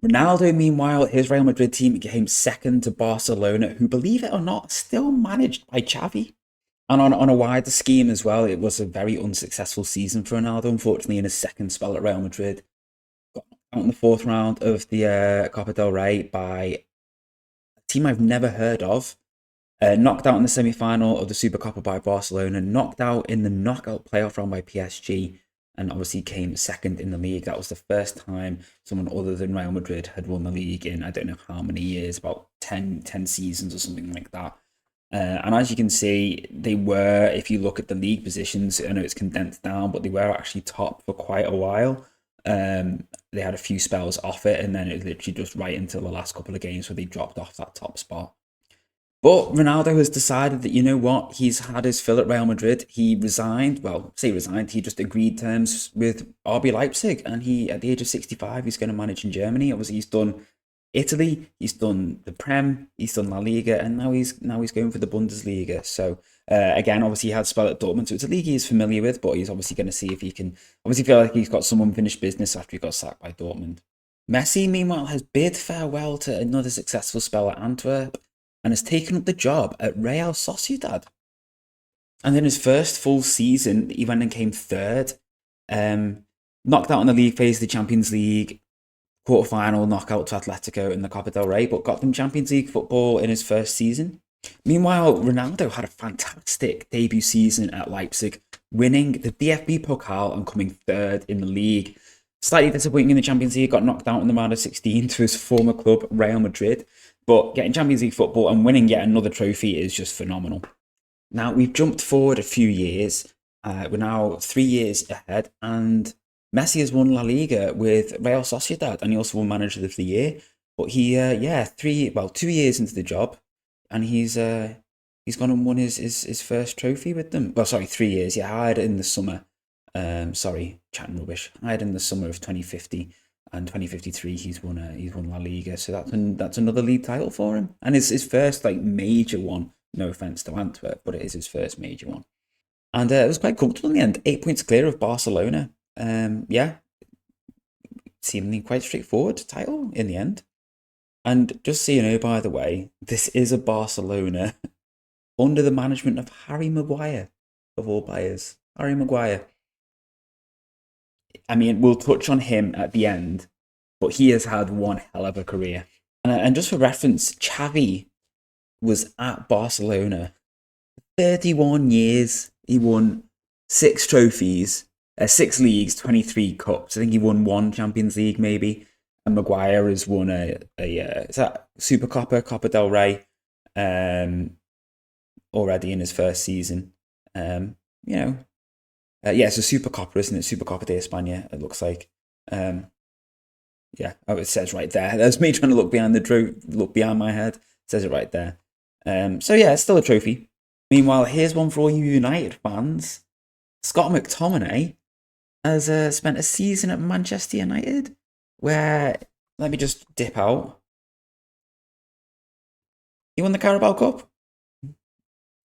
Ronaldo, meanwhile, his Real Madrid team came second to Barcelona, who, believe it or not, still managed by Xavi. And on a wider scheme as well, it was a very unsuccessful season for Ronaldo, unfortunately, in his second spell at Real Madrid. Got out in the 4th round of the Copa del Rey by a team I've never heard of. Knocked out in the semi-final of the Supercopa by Barcelona. Knocked out in the knockout playoff round by PSG. And obviously came second in the league. That was the first time someone other than Real Madrid had won the league in I don't know how many years, about 10 seasons or something like that. And as you can see, they were, if you look at the league positions, I know it's condensed down, but they were actually top for quite a while. They had a few spells off it, and then it literally just right until the last couple of games where they dropped off that top spot. But Ronaldo has decided that, you know what, he's had his fill at Real Madrid. He resigned, he just agreed terms with RB Leipzig, and at the age of 65, he's going to manage in Germany. Obviously, he's done Italy, he's done the Prem, he's done La Liga, and now he's going for the Bundesliga. So again, obviously he had spell at Dortmund, so it's a league he's familiar with, but he's obviously going to see if he can obviously feel like he's got some unfinished business after he got sacked by Dortmund. Messi, meanwhile, has bid farewell to another successful spell at Antwerp. and has taken up the job at Real Sociedad. And then his first full season, he went and came third, um, knocked out in the league phase of the Champions League, quarter-final knockout to Atletico in the Copa del Rey, but got them Champions League football in his first season. Meanwhile, Ronaldo had a fantastic debut season at Leipzig, winning the DFB Pokal and coming third in the league. Slightly disappointing in the Champions League, got knocked out in the round of 16 to his former club, Real Madrid. But getting Champions League football and winning yet another trophy is just phenomenal. Now, we've jumped forward a few years. We're now 3 years ahead, and Messi has won La Liga with Real Sociedad, and he also won Manager of the Year. But he, 2 years into the job, and he's gone and won his first trophy with them. Well, sorry, 3 years. He hired in the summer. Sorry, chatting rubbish. Hired in the summer of 2050 and 2053. He's won La Liga, so that's another league title for him, and his first like major one. No offense to Antwerp, but it is his first major one, and it was quite comfortable in the end. 8 points clear of Barcelona. Yeah, seemingly quite straightforward title in the end. And just so you know, by the way, this is a Barcelona under the management of Harry Maguire, of all players. Harry Maguire. I mean, we'll touch on him at the end, but he has had one hell of a career. And just for reference, Xavi was at Barcelona 31 years. He won 6 trophies, 6 leagues, 23 cups. I think he won one Champions League, maybe. And Maguire has won is that Super Copa del Rey, already in his first season. You know, yeah, it's a Super Copa, isn't it? Super Copa de España, it looks like. Yeah, oh, it says right there. That's me trying to look behind my head. It says it right there. So yeah, it's still a trophy. Meanwhile, here's one for all you United fans. Scott McTominay has spent a season at Manchester United, where, let me just dip out. He won the Carabao Cup.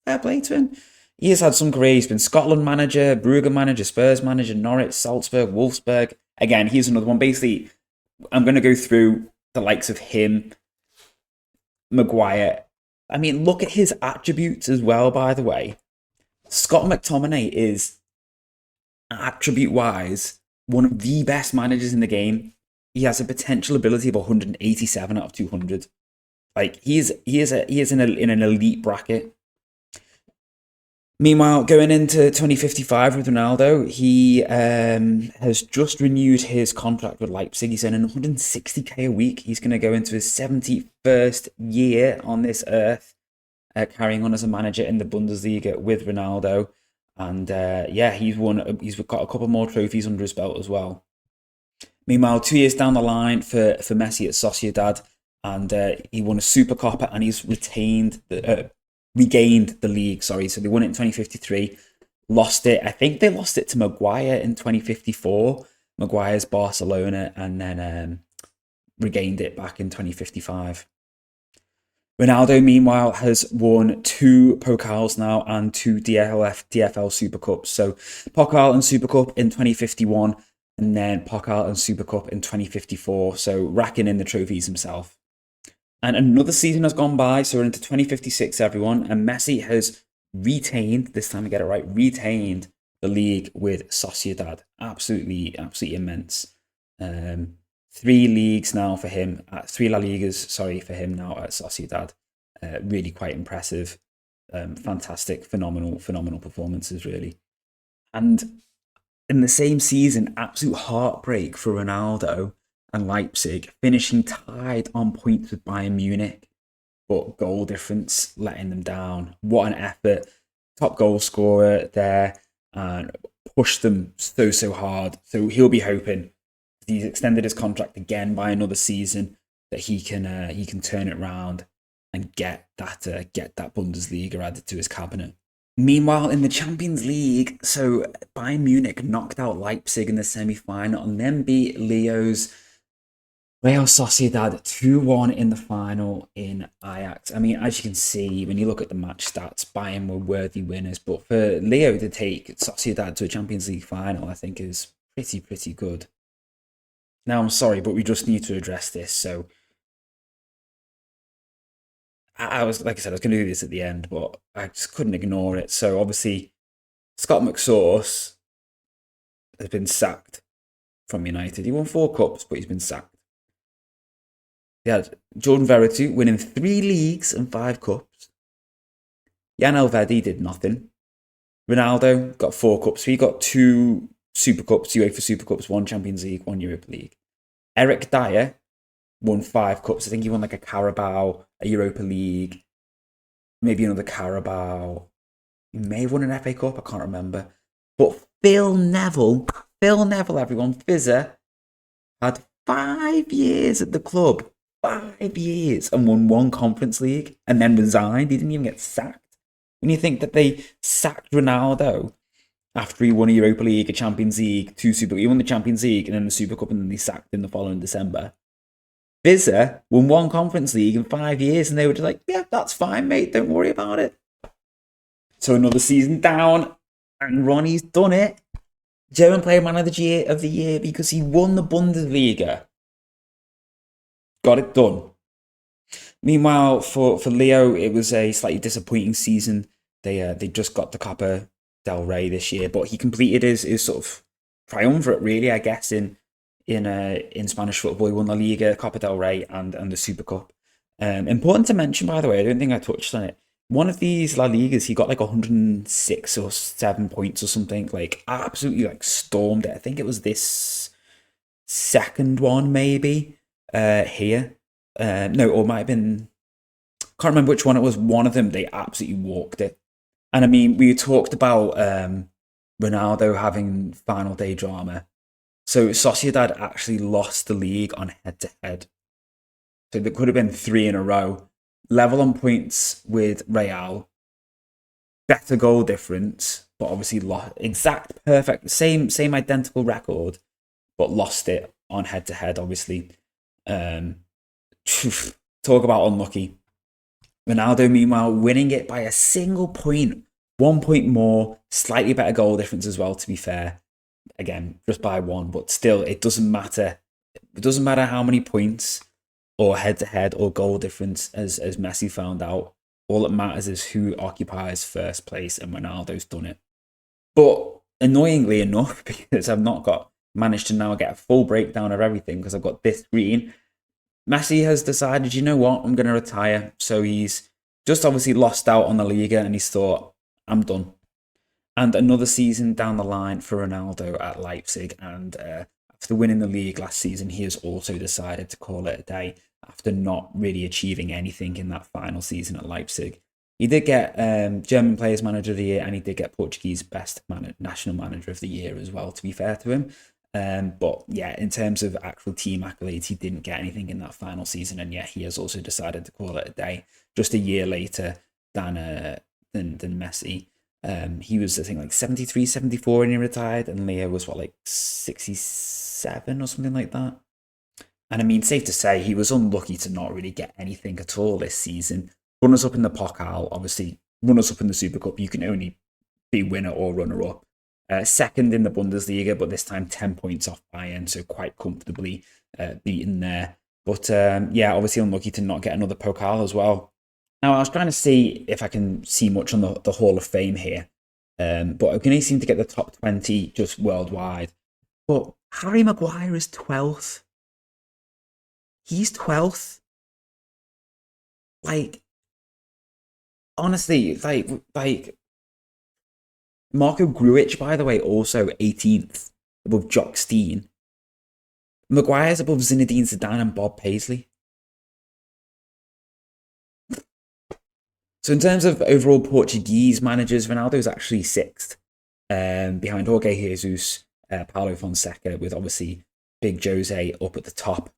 Fair play to him. He has had some career. He's been Scotland manager, Brugge manager, Spurs manager, Norwich, Salzburg, Wolfsburg. Again, here's another one. Basically, I'm going to go through the likes of him, Maguire. I mean, look at his attributes as well, by the way. Scott McTominay is, attribute-wise, one of the best managers in the game. He has a potential ability of 187 out of 200. Like, he is in an elite bracket. Meanwhile, going into 2055 with Ronaldo, he has just renewed his contract with Leipzig. He's earning 160k a week. He's going to go into his 71st year on this earth, carrying on as a manager in the Bundesliga with Ronaldo. And yeah, he's got a couple more trophies under his belt as well. Meanwhile, 2 years down the line for Messi at Sociedad, and he won a Super Copa, and he's regained the league, sorry. So they won it in 2053, lost it. I think they lost it to Maguire in 2054, Maguire's Barcelona, and then regained it back in 2055. Ronaldo, meanwhile, has won 2 Pokals now and 2 DFL Super Cups. So Pokal and Super Cup in 2051, and then Pokal and Super Cup in 2054. So racking in the trophies himself. And another season has gone by, so we're into 2056, everyone. And Messi has retained, this time I get it right, retained the league with Sociedad. Absolutely immense. 3 leagues now for him, 3 La Ligas, sorry, for him now at Sociedad. Really quite impressive. Fantastic, phenomenal performances, really. And in the same season, absolute heartbreak for Ronaldo and Leipzig, finishing tied on points with Bayern Munich, but goal difference letting them down. What an effort. Top goal scorer there, and pushed them so hard. So he'll be hoping, he's extended his contract again by another season, that he can turn it around and get that Bundesliga added to his cabinet. Meanwhile, in the Champions League, so Bayern Munich knocked out Leipzig in the semi-final and then beat Leo's Real Sociedad 2-1 in the final in Ajax. I mean, as you can see, when you look at the match stats, Bayern were worthy winners. But for Leo to take Sociedad to a Champions League final, I think is pretty good. Now, I'm sorry, but we just need to address this. So, I was, like I said, I was going to do this at the end, but I just couldn't ignore it. So obviously, Scott McSauce has been sacked from United. He won 4 cups, but he's been sacked. They had Jordan Veretout winning 3 leagues and 5 cups. Jan Elvedi did nothing. Ronaldo got 4 cups. He got 2 Super Cups, 2 UEFA Super Cups, 1 Champions League, 1 Europa League. Eric Dyer won 5 cups. I think he won like a Carabao, a Europa League, maybe another Carabao. He may have won an FA Cup, I can't remember. But Phil Neville, everyone, Fizzer, had 5 years at the club. 5 years and won 1 Conference League and then resigned. He didn't even get sacked. When you think that they sacked Ronaldo after he won a Europa League, a Champions League, 2 Super, he won the Champions League and then the Super Cup, and then they sacked him the following December. Vizza won 1 Conference League in 5 years, and they were just like, yeah, that's fine, mate, don't worry about it. So another season down, and Ronnie's done it. German Player Manager of the Year because he won the Bundesliga. Got it done. Meanwhile, for Leo, it was a slightly disappointing season. They just got the Copa del Rey this year, but he completed his sort of triumvirate, really, I guess, in Spanish football. He won La Liga, Copa del Rey, and the Super Cup. Important to mention, by the way, I don't think I touched on it. One of these La Ligas, he got like 106 or 7 points or something. Like absolutely, like stormed it. I think it was this second one, maybe here. No, or it might have been. Can't remember which one it was. One of them, they absolutely walked it. And I mean, we talked about Ronaldo having final day drama. So Sociedad actually lost the league on head to head. So there could have been 3 in a row. Level on points with Real. Better goal difference, but obviously lost. Exact, perfect, same identical record, but lost it on head to head, obviously. Talk about unlucky. Ronaldo, meanwhile, winning it by a single point. 1 point more, slightly better goal difference as well, to be fair. Again, just by 1, but still, it doesn't matter. It doesn't matter how many points or head-to-head or goal difference, as Messi found out. All that matters is who occupies first place, and Ronaldo's done it. But annoyingly enough, because I've not managed to now get a full breakdown of everything, because I've got this screen, Messi has decided, you know what, I'm going to retire. So he's just obviously lost out on the Liga, and he's thought, I'm done. And another season down the line for Ronaldo at Leipzig, and after winning the league last season, he has also decided to call it a day after not really achieving anything in that final season at Leipzig. He did get German Players Manager of the Year, and he did get Portuguese Best National Manager of the Year as well, to be fair to him. But yeah, in terms of actual team accolades, he didn't get anything in that final season, and yeah, he has also decided to call it a day just a year later than Messi. He was, I think, like 73, 74 when he retired, and Leo was, what, like 67 or something like that? And I mean, safe to say, he was unlucky to not really get anything at all this season. Runners-up in the Pokal, obviously, runners-up in the Super Cup, you can only be winner or runner-up. Second in the Bundesliga, but this time 10 points off Bayern, so quite comfortably beaten there. But yeah, obviously unlucky to not get another Pokal as well. Now, I was trying to see if I can see much on the Hall of Fame here, but I can only seem to get the top 20 just worldwide. But Harry Maguire is 12th. He's 12th. Like, honestly, like Marco Grujic, by the way, also 18th, above Jock Stein. Maguire's above Zinedine Zidane and Bob Paisley. So in terms of overall Portuguese managers, Ronaldo's actually 6th, behind Jorge Jesus, Paulo Fonseca, with obviously Big Jose up at the top.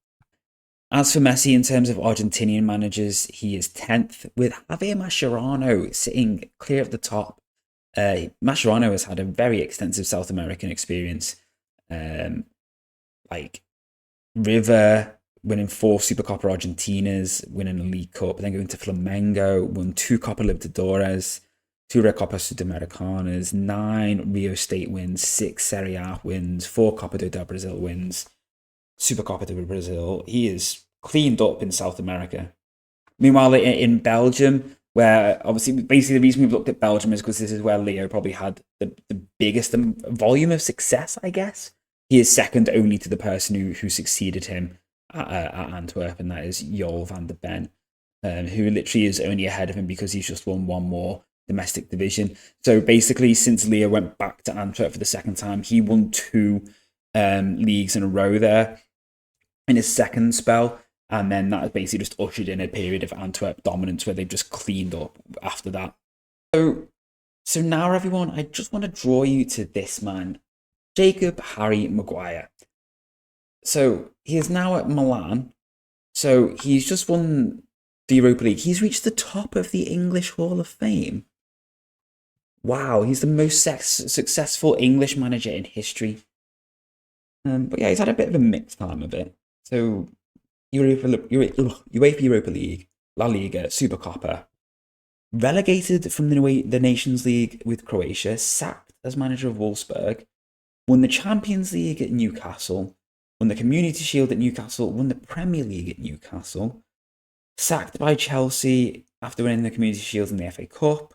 As for Messi, in terms of Argentinian managers, he is 10th, with Javier Mascherano sitting clear at the top. Mascherano has had a very extensive South American experience, like River, winning 4 Supercopa Argentinas, winning a League Cup, then going to Flamengo, won 2 Copa Libertadores, 2 Recopa Sudamericanas, 9 Rio State wins, 6 Serie A wins, 4 Copa do Brasil wins, Supercopa do Brasil. He is cleaned up in South America. Meanwhile, in Belgium, where obviously, basically, the reason we've looked at Belgium is because this is where Leo probably had the biggest volume of success, I guess. He is second only to the person who succeeded him at Antwerp, and that is Jol van der Ben, who literally is only ahead of him because he's just won one more domestic division. So basically, since Leo went back to Antwerp for the second time, he won two leagues in a row there in his second spell. And then that has basically just ushered in a period of Antwerp dominance where they've just cleaned up after that. So now, everyone, I just want to draw you to this man, Jacob Harry Maguire. So he is now at Milan. So he's just won the Europa League. He's reached the top of the English Hall of Fame. Wow, he's the most successful English manager in history. But yeah, he's had a bit of a mixed time of it. So UEFA Europa League, La Liga, Supercopa, relegated from the Nations League with Croatia, sacked as manager of Wolfsburg, won the Champions League at Newcastle, won the Community Shield at Newcastle, won the Premier League at Newcastle, sacked by Chelsea after winning the Community Shield and the FA Cup,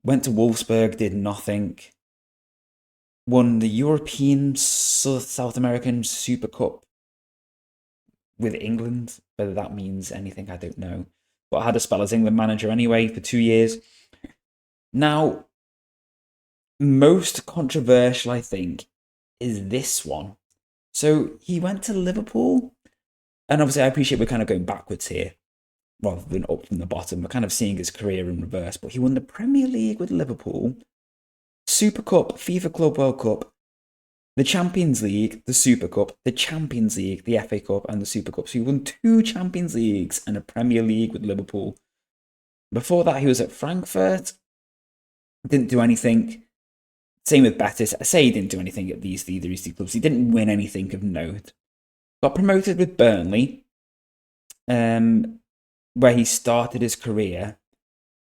went to Wolfsburg, did nothing, won the European South American Super Cup with England. Whether that means anything, I don't know. But I had a spell as England manager anyway for 2 years. Now, most controversial, I think, is this one. So he went to Liverpool. And obviously, I appreciate we're kind of going backwards here rather than up from the bottom. We're kind of seeing his career in reverse. But he won the Premier League with Liverpool, Super Cup, FIFA Club World Cup, the Champions League, the Super Cup, the Champions League, the FA Cup, and the Super Cup. So he won 2 Champions Leagues and a Premier League with Liverpool. Before that, he was at Frankfurt. Didn't do anything. Same with Betis. I say he didn't do anything at these three clubs. He didn't win anything of note. Got promoted with Burnley, where he started his career.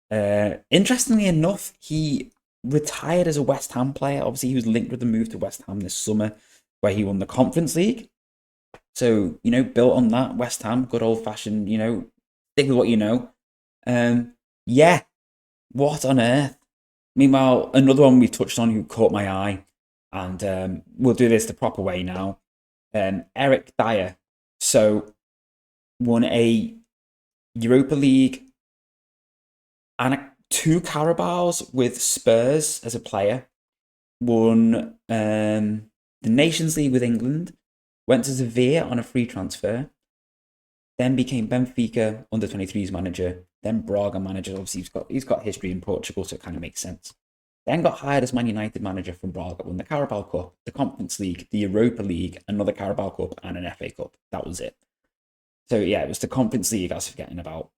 Interestingly enough, he retired as a West Ham player. Obviously, he was linked with the move to West Ham this summer, where he won the Conference League. So, built on that, West Ham, good old-fashioned, stick with what you know. Yeah, what on earth? Meanwhile, another one we touched on who caught my eye, and we'll do this the proper way now. Eric Dyer. So, won a Europa League and 2 Carabaos with Spurs as a player. Won the Nations League with England. Went to Sevilla on a free transfer. Then became Benfica under-23s manager. Then Braga manager. Obviously, he's got history in Portugal, so it kind of makes sense. Then got hired as Man United manager from Braga. Won the Carabao Cup, the Conference League, the Europa League, another Carabao Cup, and an FA Cup. That was it. So yeah, it was the Conference League I was forgetting about.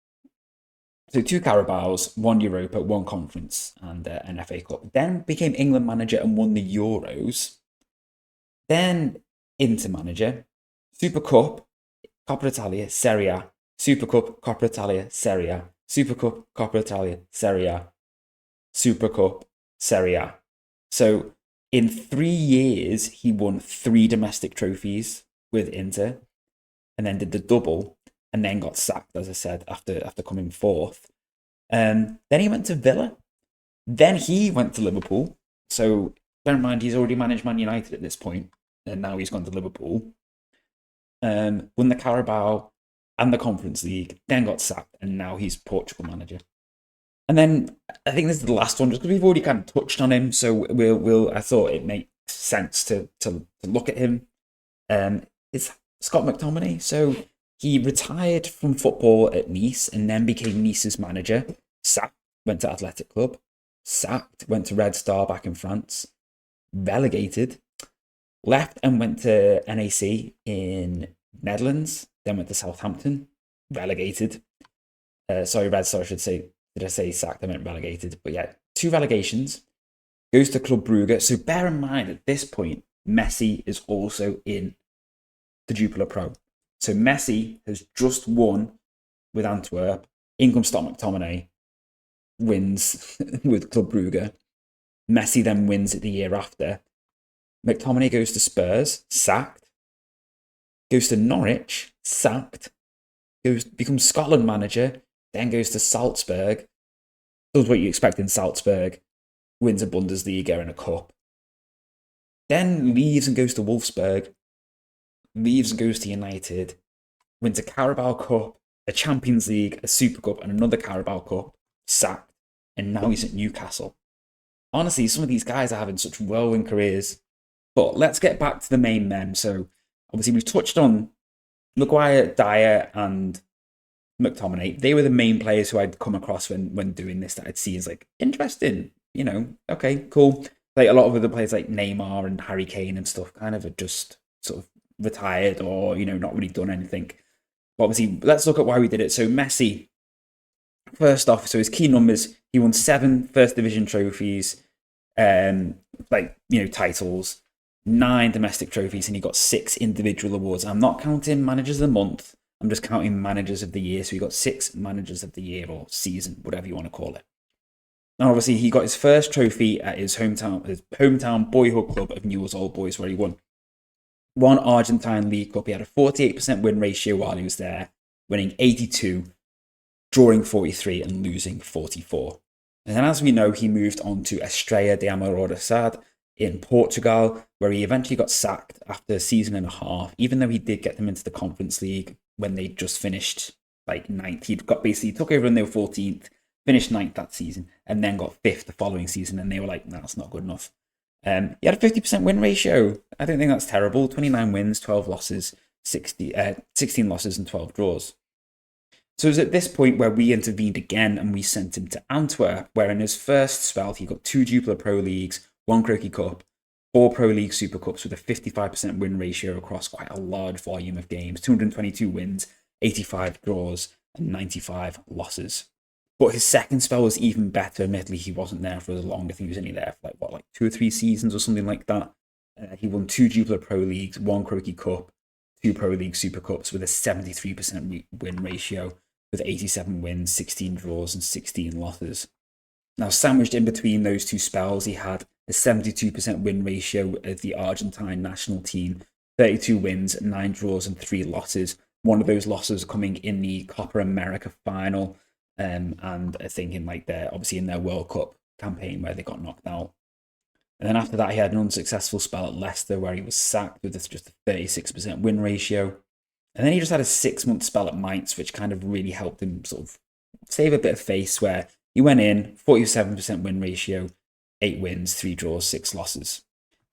So 2 Carabaos, 1 Europa, 1 Conference, and an FA Cup. Then became England manager and won the Euros. Then Inter manager, Super Cup, Coppa Italia, Serie A, Super Cup, Coppa Italia, Serie A, Super Cup, Coppa Italia, Serie A, Super Cup, Serie A. So in 3 years, he won 3 domestic trophies with Inter, and then did the double, and then got sacked, as I said, after coming fourth. Then he went to Villa. Then he went to Liverpool. So bear in mind, he's already managed Man United at this point, and now he's gone to Liverpool. Won the Carabao and the Conference League, then got sacked, and now he's Portugal manager. And then I think this is the last one, just because we've already kind of touched on him, so I thought it makes sense to look at him. It's Scott McTominay. So he retired from football at Nice and then became Nice's manager. Sacked, went to Athletic Club. Sacked, went to Red Star back in France. Relegated. Left and went to NAC in Netherlands. Then went to Southampton. Relegated. Sorry, Red Star, I should say. Did I say sacked? I meant relegated. But yeah, 2 relegations. Goes to Club Brugge. So bear in mind, at this point, Messi is also in the Jupiler Pro. So Messi has just won with Antwerp. In comes Scott McTominay, wins with Club Brugge. Messi then wins it the year after. McTominay goes to Spurs, sacked. Goes to Norwich, sacked. becomes Scotland manager, then goes to Salzburg, does what you expect in Salzburg, wins a Bundesliga and a cup, then leaves and goes to Wolfsburg, leaves and goes to United, wins a Carabao Cup, a Champions League, a Super Cup, and another Carabao Cup, sacked, and now he's at Newcastle. Honestly, some of these guys are having such whirlwind careers. But let's get back to the main men. So, obviously, we've touched on Maguire, Dyer, and McTominay. They were the main players who I'd come across when doing this that I'd see as like interesting. Okay, cool. Like a lot of other players like Neymar and Harry Kane and stuff kind of are just sort of retired or, not really done anything. But obviously, let's look at why we did it. So Messi, first off, so his key numbers, he won 7 First Division trophies, titles, 9 domestic trophies, and he got 6 individual awards. I'm not counting managers of the month. I'm just counting managers of the year. So he got 6 managers of the year or season, whatever you want to call it. Now, obviously, he got his first trophy at his hometown boyhood club of Newell's Old Boys, where he won Argentine League Cup. He had a 48% win ratio while he was there, winning 82, drawing 43, and losing 44. And then, as we know, he moved on to Estrela de Amoreiras in Portugal, where he eventually got sacked after a season and a half, even though he did get them into the Conference League when they just finished like 9th. He took over when they were 14th, finished 9th that season, and then got 5th the following season, and they were like, no, that's not good enough. He had a 50% win ratio. I don't think that's terrible. 29 wins, 12 losses, 16 losses, and 12 draws. So it was at this point where we intervened again and we sent him to Antwerp, where in his first spell he got 2 Jupiler Pro Leagues, 1 Croaky Cup, 4 Pro League Super Cups with a 55% win ratio across quite a large volume of games, 222 wins, 85 draws, and 95 losses. But his second spell was even better. Admittedly, he wasn't there for as long. I think he was only there for like 2 or 3 seasons or something like that. He won 2 Jupiler Pro Leagues, 1 Croaky Cup, 2 Pro League Super Cups with a 73% win ratio, with 87 wins, 16 draws, and 16 losses. Now, sandwiched in between those 2 spells, he had a 72% win ratio of the Argentine national team, 32 wins, 9 draws, and 3 losses. One of those losses coming in the Copa America final, and I think obviously in their World Cup campaign where they got knocked out. And then after that, he had an unsuccessful spell at Leicester where he was sacked with just a 36% win ratio. And then he just had a 6-month spell at Mainz, which kind of really helped him sort of save a bit of face, where he went in, 47% win ratio, 8 wins, 3 draws, 6 losses.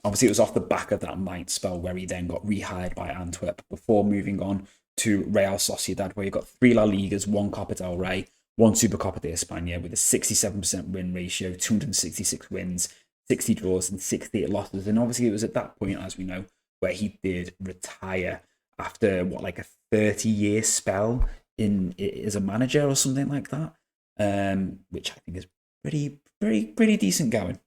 Obviously, it was off the back of that Mainz spell where he then got rehired by Antwerp before moving on to Real Sociedad, where he got 3 La Ligas, 1 Copa del Rey, 1 Supercopa de España with a 67% win ratio, 266 wins, 60 draws, and 68 losses. And obviously, it was at that point, as we know, where he did retire after a 30-year spell as a manager or something like that, which I think is pretty decent going.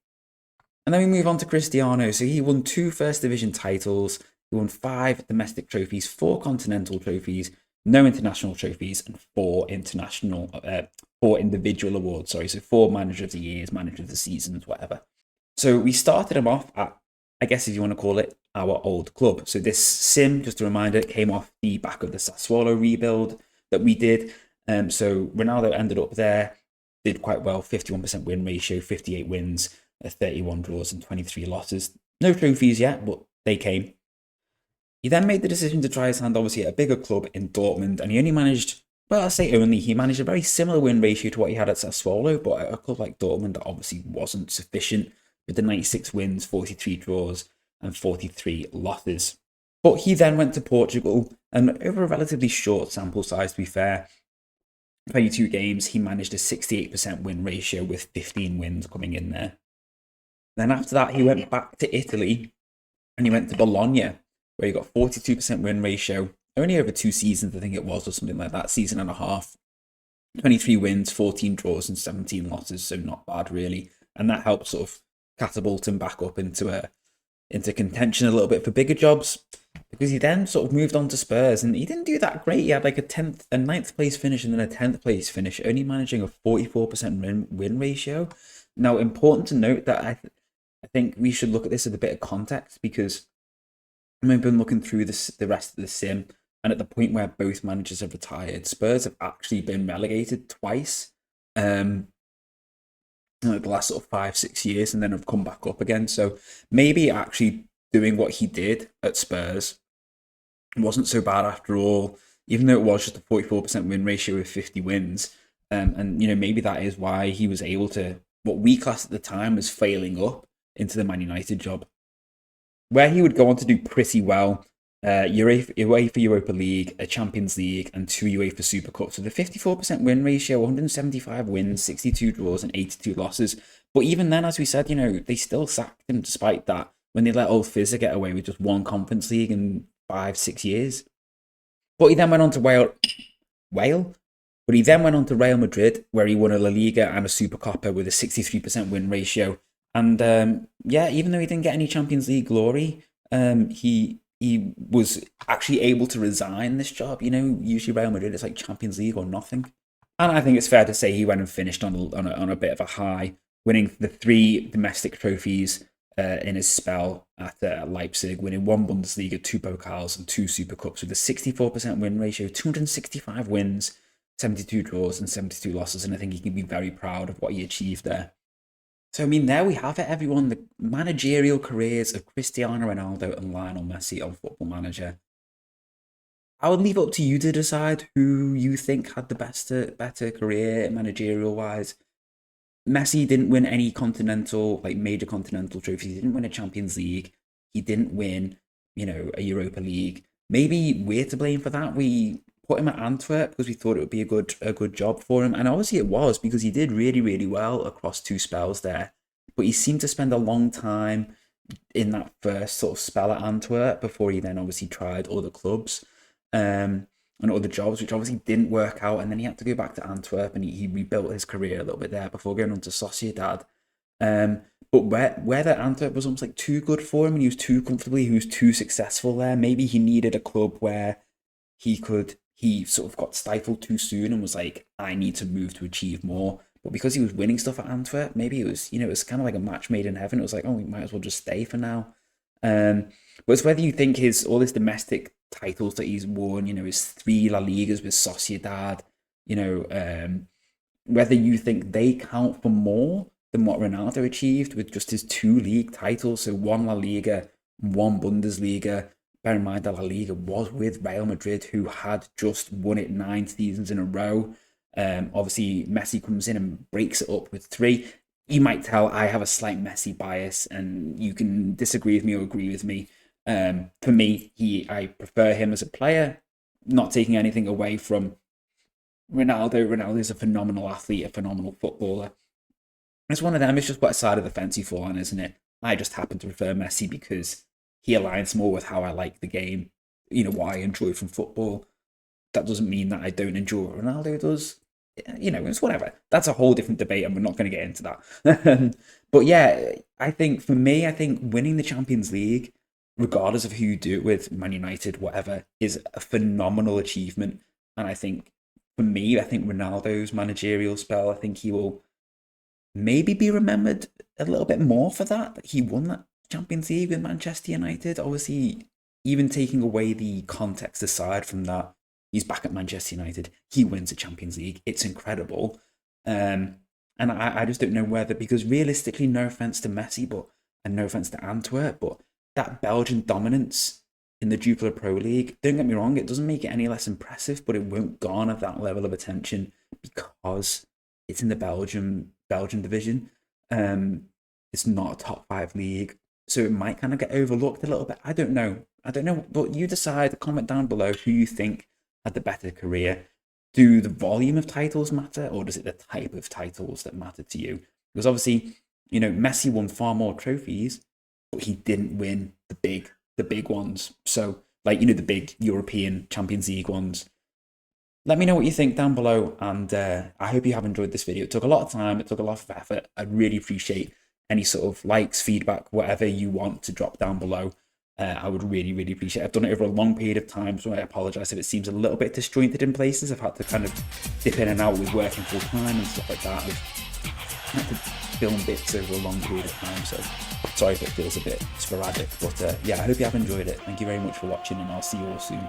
And then we move on to Cristiano. So he won 2 First Division titles, he won 5 domestic trophies, 4 continental trophies, no international trophies, and 4 individual awards. So 4 Manager of the Years, Manager of the Seasons, whatever. So we started him off at, I guess if you want to call it, our old club. So this sim, just a reminder, came off the back of the Sassuolo rebuild that we did. So Ronaldo ended up there, did quite well, 51% win ratio, 58 wins, 31 draws, and 23 losses. No trophies yet, but they came. He then made the decision to try his hand, obviously, at a bigger club in Dortmund, and he only managed, he managed a very similar win ratio to what he had at Sassuolo, but at a club like Dortmund, that obviously wasn't sufficient, with the 96 wins, 43 draws, and 43 losses. But he then went to Portugal, and over a relatively short sample size, to be fair, 22 games, he managed a 68% win ratio with 15 wins coming in there. Then after that, he went back to Italy, and he went to Bologna, where he got 42% win ratio, only over 2 seasons, I think it was, or something like that, season and a half. 23 wins, 14 draws, and 17 losses, so not bad, really. And that helped sort of catapult him back up into contention a little bit for bigger jobs, because he then sort of moved on to Spurs, and he didn't do that great. He had like a 9th place finish and then a 10th place finish, only managing a 44% win ratio. Now, important to note that I think we should look at this with a bit of context, because I've been looking through the rest of the sim, And at the point where both managers have retired, Spurs have actually been relegated twice. Um, in like the last sort of 5, 6 years, and then have come back up again. So maybe actually doing what he did at Spurs wasn't so bad after all, even though it was just a 44% win ratio with 50 wins. And maybe that is why he was able to, what we classed at the time as failing up into the Man United job, where he would go on to do pretty well. UEFA Europa League, a Champions League, and 2 UEFA Super Cups with a 54% win ratio, 175 wins, 62 draws, and 82 losses. But even then, as we said, they still sacked him despite that when they let old Fizzer get away with just one Conference League in 5, 6 years. But he then went on to Wale? But he then went on to Real Madrid, where he won a La Liga and a Super Copa with a 63% win ratio. And even though he didn't get any Champions League glory, he was actually able to resign this job. Usually Real Madrid, it's like Champions League or nothing. And I think it's fair to say he went and finished on a bit of a high, winning the 3 domestic trophies in his spell at Leipzig, winning 1 Bundesliga, 2 Pokals, and 2 Super Cups with a 64% win ratio, 265 wins, 72 draws, and 72 losses. And I think he can be very proud of what he achieved there. So, there we have it, everyone. The managerial careers of Cristiano Ronaldo and Lionel Messi on Football Manager. I would leave it up to you to decide who you think had the better career managerial-wise. Messi didn't win any major continental trophies. He didn't win a Champions League. He didn't win, a Europa League. Maybe we're to blame for that. We put him at Antwerp because we thought it would be a good job for him. And obviously it was, because he did really, really well across 2 spells there. But he seemed to spend a long time in that first sort of spell at Antwerp before he then obviously tried other clubs and other jobs, which obviously didn't work out. And then he had to go back to Antwerp, and he rebuilt his career a little bit there before going on to Sociedad. But whether Antwerp was almost like too good for him and he was too too successful there, maybe he needed a club where he sort of got stifled too soon and was like, I need to move to achieve more. But because he was winning stuff at Antwerp, maybe it was, it was kind of like a match made in heaven. It was like, oh, we might as well just stay for now. But it's whether you think all this domestic titles that he's won, his 3 La Ligas with Sociedad, whether you think they count for more than what Ronaldo achieved with just his 2 league titles. So 1 La Liga, 1 Bundesliga. Bear in mind that La Liga was with Real Madrid, who had just won it 9 seasons in a row. Obviously, Messi comes in and breaks it up with 3. You might tell I have a slight Messi bias, and you can disagree with me or agree with me. For me, I prefer him as a player, not taking anything away from Ronaldo. Ronaldo is a phenomenal athlete, a phenomenal footballer. It's one of them. It's just what side of the fence you fall on, isn't it? I just happen to prefer Messi because he aligns more with how I like the game, what I enjoy from football. That doesn't mean that I don't enjoy what Ronaldo does. It's whatever. That's a whole different debate, and we're not going to get into that. But yeah, I think winning the Champions League, regardless of who you do it with, Man United, whatever, is a phenomenal achievement. And I think, for me, Ronaldo's managerial spell, I think he will maybe be remembered a little bit more for that he won that Champions League with Manchester United. Obviously, even taking away the context aside from that, he's back at Manchester United. He wins the Champions League. It's incredible. And I just don't know whether, because realistically, no offense to Messi, and no offense to Antwerp, but that Belgian dominance in the Jupiler Pro League, don't get me wrong, it doesn't make it any less impressive, but it won't garner that level of attention because it's in the Belgian division. It's not a top 5 league, so it might kind of get overlooked a little bit. I don't know, but you decide. Comment down below who you think had the better career. Do the volume of titles matter, or does it the type of titles that matter to you? Because obviously, Messi won far more trophies, but he didn't win the big ones. So, the big European Champions League ones. Let me know what you think down below, and I hope you have enjoyed this video. It took a lot of time, it took a lot of effort. I really appreciate any sort of likes, feedback, whatever you want to drop down below. I would really, really appreciate it. I've done it over a long period of time, so I apologise if it seems a little bit disjointed in places. I've had to kind of dip in and out with working full time and stuff like that. I've had to film bits over a long period of time, so sorry if it feels a bit sporadic. But yeah, I hope you have enjoyed it. Thank you very much for watching, and I'll see you all soon.